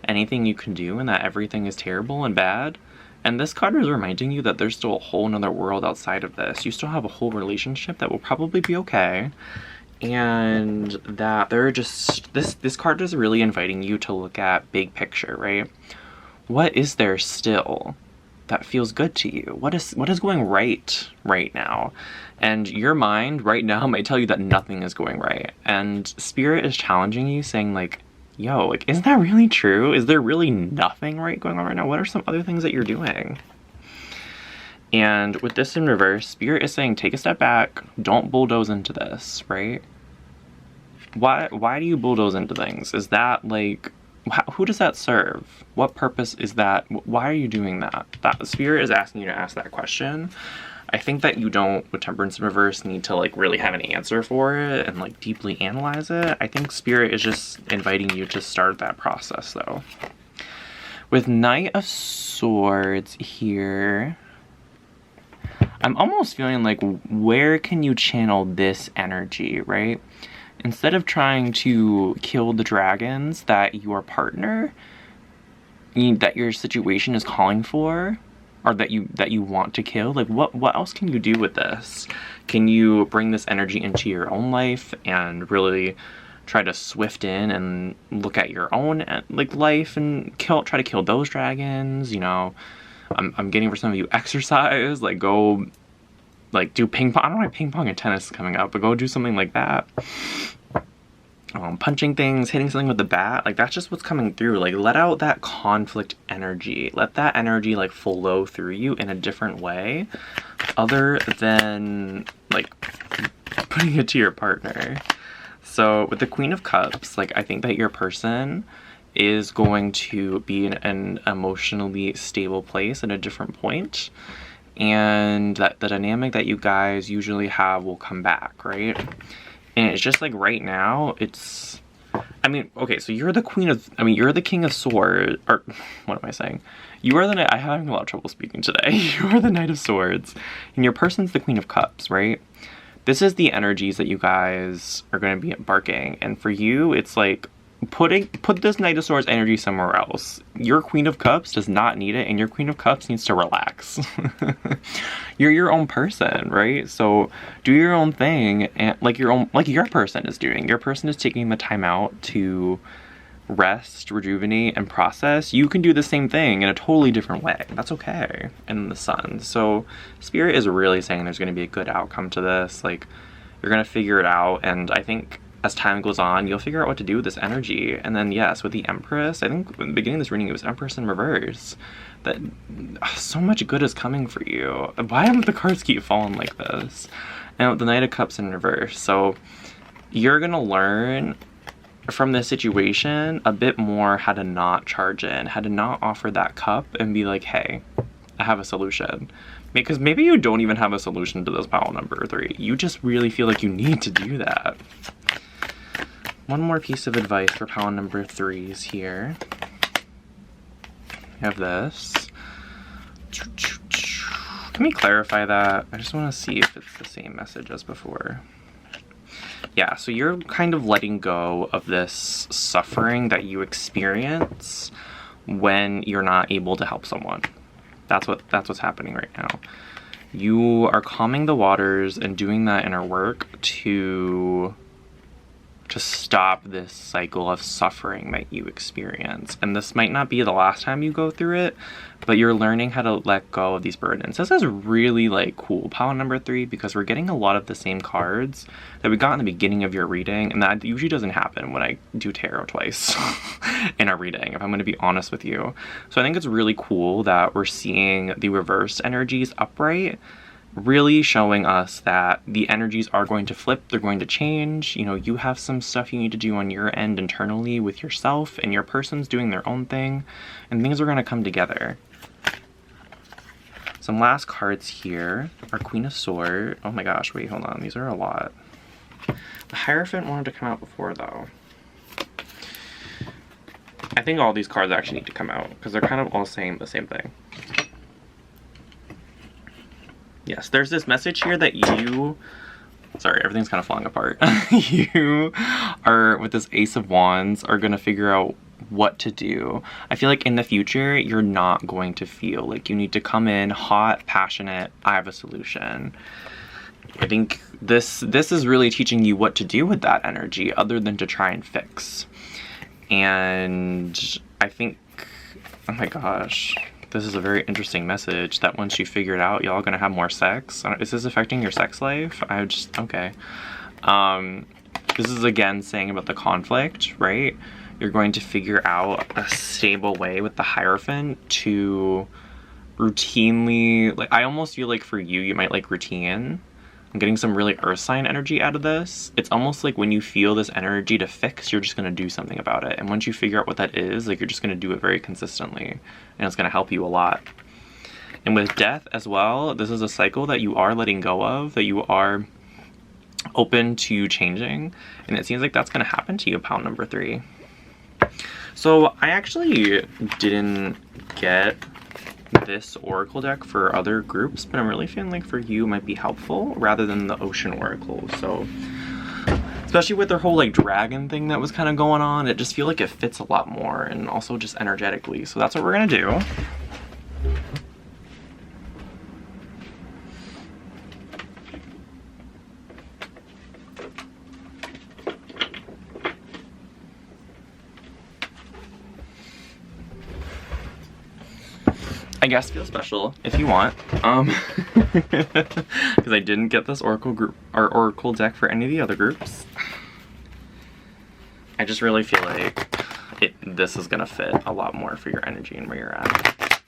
anything you can do and that everything is terrible and bad. And this card is reminding you that there's still a whole nother world outside of this. You still have a whole relationship that will probably be okay. And that there are just, this card is really inviting you to look at big picture, right? What is there still that feels good to you? What is going right now? And your mind right now might tell you that nothing is going right. And Spirit is challenging you, saying like, yo, like, isn't that really true? Is there really nothing right going on right now? What are some other things that you're doing? And with this in reverse, Spirit is saying, take a step back. Don't bulldoze into this, right? Why do you bulldoze into things? Is that like, who does that serve? What purpose is that? Why are you doing that? That Spirit is asking you to ask that question. I think that you don't, with Temperance in reverse, need to like really have an answer for it and like deeply analyze it. I think Spirit is just inviting you to start that process though. With Knight of Swords here, I'm almost feeling like, where can you channel this energy, right? Instead of trying to kill the dragons that your partner, that your situation is calling for, or that you want to kill, like what else can you do with this? Can you bring this energy into your own life and really try to swift in and look at your own like life and try to kill those dragons? You know, I'm getting for some of you exercise, like go like do ping pong. I don't know why ping pong and tennis is coming up, but go do something like that. Punching things, hitting something with the bat, like that's just what's coming through. Like let out that conflict energy. Let that energy like flow through you in a different way other than like putting it to your partner. So with the Queen of Cups, like I think that your person is going to be in an emotionally stable place at a different point, and that the dynamic that you guys usually have will come back, right? And it's just like right now, it's, I mean, okay, so you're the you're the King of Swords, or what am I saying? You are the Knight, I'm having a lot of trouble speaking today. You are the Knight of Swords, and your person's the Queen of Cups, right? This is the energies that you guys are going to be embarking, and for you, it's like, put this Knight of Swords energy somewhere else. Your Queen of Cups does not need it, and your Queen of Cups needs to relax. You're your own person, right? So do your own thing, and like your person is doing. Your person is taking the time out to rest, rejuvenate, and process. You can do the same thing in a totally different way. That's okay. In the Sun. So Spirit is really saying there's going to be a good outcome to this. Like, you're going to figure it out, and I think as time goes on, you'll figure out what to do with this energy. And then yes, with the Empress, I think in the beginning of this reading it was Empress in reverse. That so much good is coming for you. Why don't the cards keep falling like this? And with the Knight of Cups in reverse. So you're gonna learn from this situation a bit more how to not charge in, how to not offer that cup and be like, hey, I have a solution. Because maybe you don't even have a solution to this pile number 3. You just really feel like you need to do that. One more piece of advice for pile number 3s here. We have this. Can we clarify that? I just want to see if it's the same message as before. Yeah, so you're kind of letting go of this suffering that you experience when you're not able to help someone. That's what's happening right now. You are calming the waters and doing that inner work to stop this cycle of suffering that you experience. And this might not be the last time you go through it, but you're learning how to let go of these burdens. This is really like cool, pile number 3, because we're getting a lot of the same cards that we got in the beginning of your reading, and that usually doesn't happen when I do tarot twice in a reading, if I'm going to be honest with you. So I think it's really cool that we're seeing the reversed energies upright, really showing us that the energies are going to flip, they're going to change. You know, you have some stuff you need to do on your end internally with yourself, and your person's doing their own thing, and things are going to come together. Some last cards here are Queen of Swords. Oh my gosh, wait, hold on. These are a lot. The Hierophant wanted to come out before, though. I think all these cards actually need to come out, because they're kind of all saying the same thing. Yes, there's this message here that you... Sorry, everything's kind of falling apart. You are, with this Ace of Wands, are going to figure out what to do. I feel like in the future, you're not going to feel like you need to come in hot, passionate, I have a solution. I think this is really teaching you what to do with that energy other than to try and fix. And I think, oh my gosh, this is a very interesting message that once you figure it out, y'all are gonna have more sex. Is this affecting your sex life? Okay. This is again saying about the conflict, right? You're going to figure out a stable way with the Hierophant to routinely, like, I almost feel like for you, you might like routine. I'm getting some really earth sign energy out of this. It's almost like when you feel this energy to fix, you're just gonna do something about it. And once you figure out what that is, like, you're just gonna do it very consistently, and it's gonna help you a lot. And with death as well, this is a cycle that you are letting go of, that you are open to changing, and it seems like that's gonna happen to you, pile number 3. So I actually didn't get this oracle deck for other groups, but I'm really feeling like for you it might be helpful rather than the ocean oracle. So especially with their whole like dragon thing that was kind of going on, it just feels like it fits a lot more, and also just energetically. So that's what we're gonna do. I guess feel special if you want, because I didn't get this oracle group or oracle deck for any of the other groups. I just really feel like this is gonna fit a lot more for your energy and where you're at.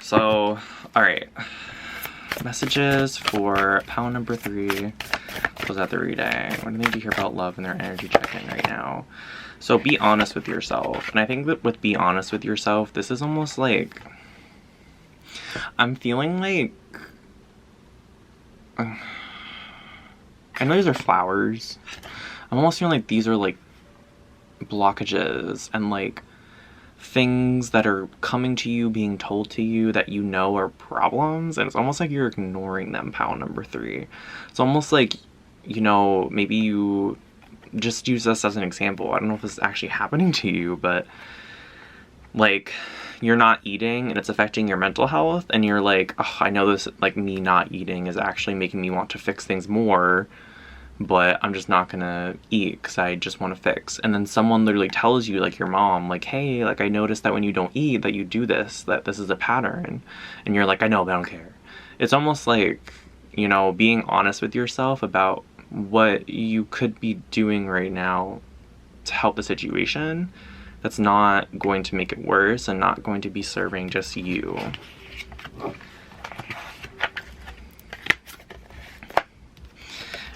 So, all right, messages for pile number 3. Close out the reading. What do they need to hear about love and their energy check-in right now? So be honest with yourself, and I think that with be honest with yourself, this is almost like, I'm feeling like, I know these are flowers. I'm almost feeling like these are like blockages and like things that are coming to you, being told to you that you know are problems, and it's almost like you're ignoring them, pile number 3. It's almost like, you know, maybe you just use this as an example. I don't know if this is actually happening to you, but like you're not eating and it's affecting your mental health, and you're like, oh, I know this, like me not eating is actually making me want to fix things more, but I'm just not gonna eat because I just want to fix. And then someone literally tells you, like your mom, like, hey, like I noticed that when you don't eat that you do this, that this is a pattern, and you're like, I know, but I don't care. It's almost like, you know, being honest with yourself about what you could be doing right now to help the situation that's not going to make it worse and not going to be serving just you.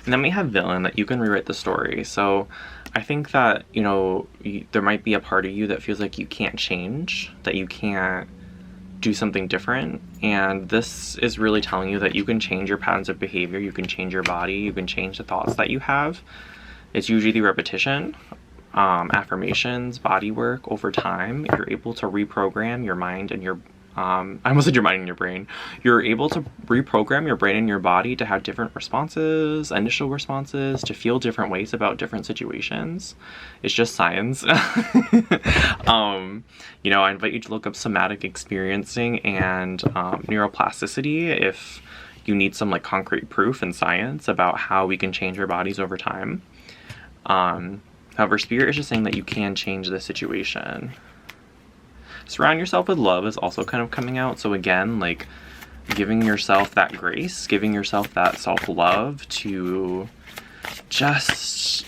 And then we have villain, that you can rewrite the story. So I think that, you know, there might be a part of you that feels like you can't change, that you can't do something different, and this is really telling you that you can change your patterns of behavior, you can change your body, you can change the thoughts that you have. It's usually repetition, affirmations, body work over time. You're able to reprogram your mind and your I almost said your mind and your brain. You're able to reprogram your brain and your body to have different responses, initial responses, to feel different ways about different situations. It's just science. You know, I invite you to look up somatic experiencing and neuroplasticity if you need some like concrete proof in science about how we can change our bodies over time. However, spirit is just saying that you can change the situation. Surround yourself with love is also kind of coming out. So again, like giving yourself that grace, giving yourself that self-love to just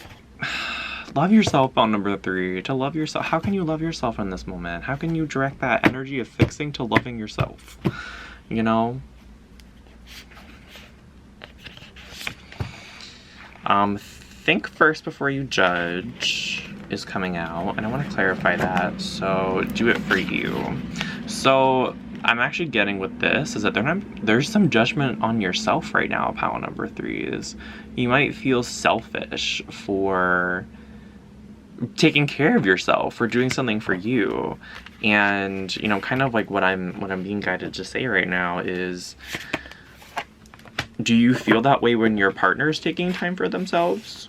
love yourself on number 3, to love yourself. How can you love yourself in this moment? How can you direct that energy of fixing to loving yourself? You know? Think first before you judge is coming out, and I want to clarify that, so do it for you. So I'm actually getting with this is that there's some judgment on yourself right now. Pile number 3 is you might feel selfish for taking care of yourself, for doing something for you, and you know, kind of like what I'm being guided to say right now is, do you feel that way when your partner is taking time for themselves?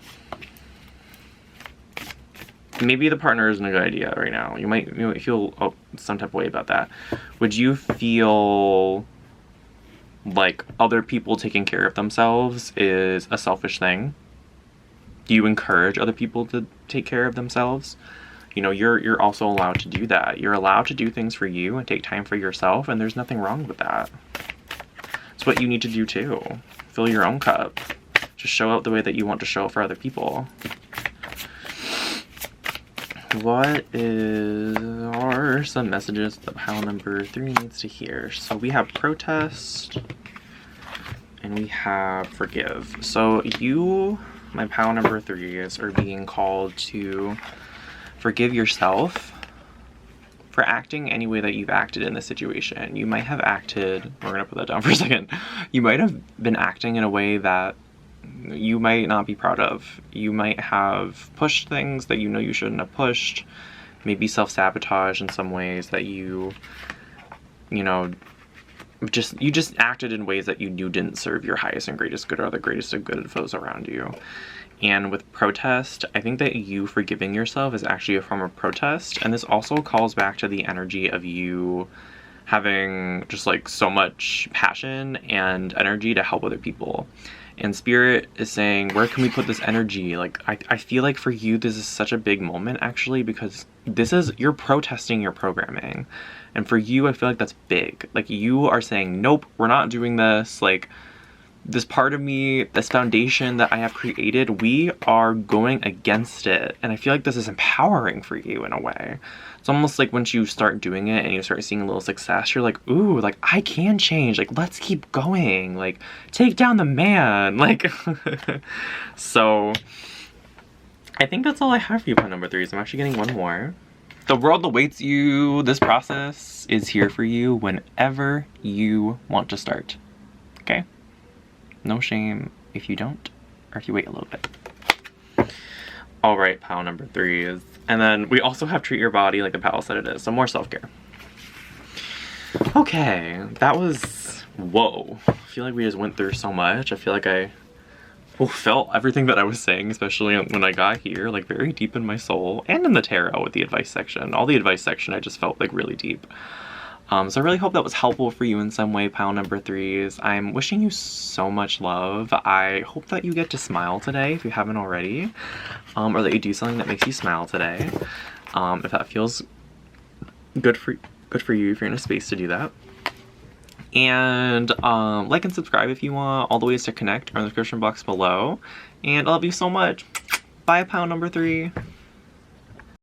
Maybe the partner isn't a good idea right now. You might feel some type of way about that. Would you feel like other people taking care of themselves is a selfish thing? Do you encourage other people to take care of themselves? You know, you're also allowed to do that. You're allowed to do things for you and take time for yourself, and there's nothing wrong with that. It's what you need to do too. Fill your own cup. Just show out the way that you want to show up for other people. What are some messages that pile number 3 needs to hear? So we have protest and we have forgive. So you, my pile number 3s, are being called to forgive yourself for acting any way that you've acted in this situation. You might have acted, we're gonna put that down for a second. You might have been acting in a way that you might not be proud of. You might have pushed things that you know you shouldn't have pushed, maybe self-sabotage in some ways that you you know, you just acted in ways that you knew didn't serve your highest and greatest good or the greatest of good of those around you. And with protest, I think that you forgiving yourself is actually a form of protest. And this also calls back to the energy of you having just like so much passion and energy to help other people. And Spirit is saying, where can we put this energy? Like, I feel like for you, this is such a big moment actually, because you're protesting your programming. And for you, I feel like that's big. Like, you are saying, nope, we're not doing this. Like, this part of me, this foundation that I have created, we are going against it. And I feel like this is empowering for you in a way. It's almost like once you start doing it and you start seeing a little success, you're like, ooh, like I can change. Like, let's keep going. Like, take down the man. Like, so I think that's all I have for you, pun number 3. So I'm actually getting one more. The world awaits you. This process is here for you whenever you want to start. Okay? No shame if you don't, or if you wait a little bit. All right, pile number 3 is, and then we also have treat your body like the pal said it is, so more self-care. Okay, that was, whoa. I feel like we just went through so much. I feel like I felt everything that I was saying, especially when I got here, like very deep in my soul, and in the tarot with the advice section. All the advice section, I just felt like really deep. So I really hope that was helpful for you in some way, pile number 3s. I'm wishing you so much love. I hope that you get to smile today if you haven't already, or that you do something that makes you smile today. If that feels good for you, if you're in a space to do that. And like and subscribe if you want. All the ways to connect are in the description box below. And I love you so much. Bye, pile number 3.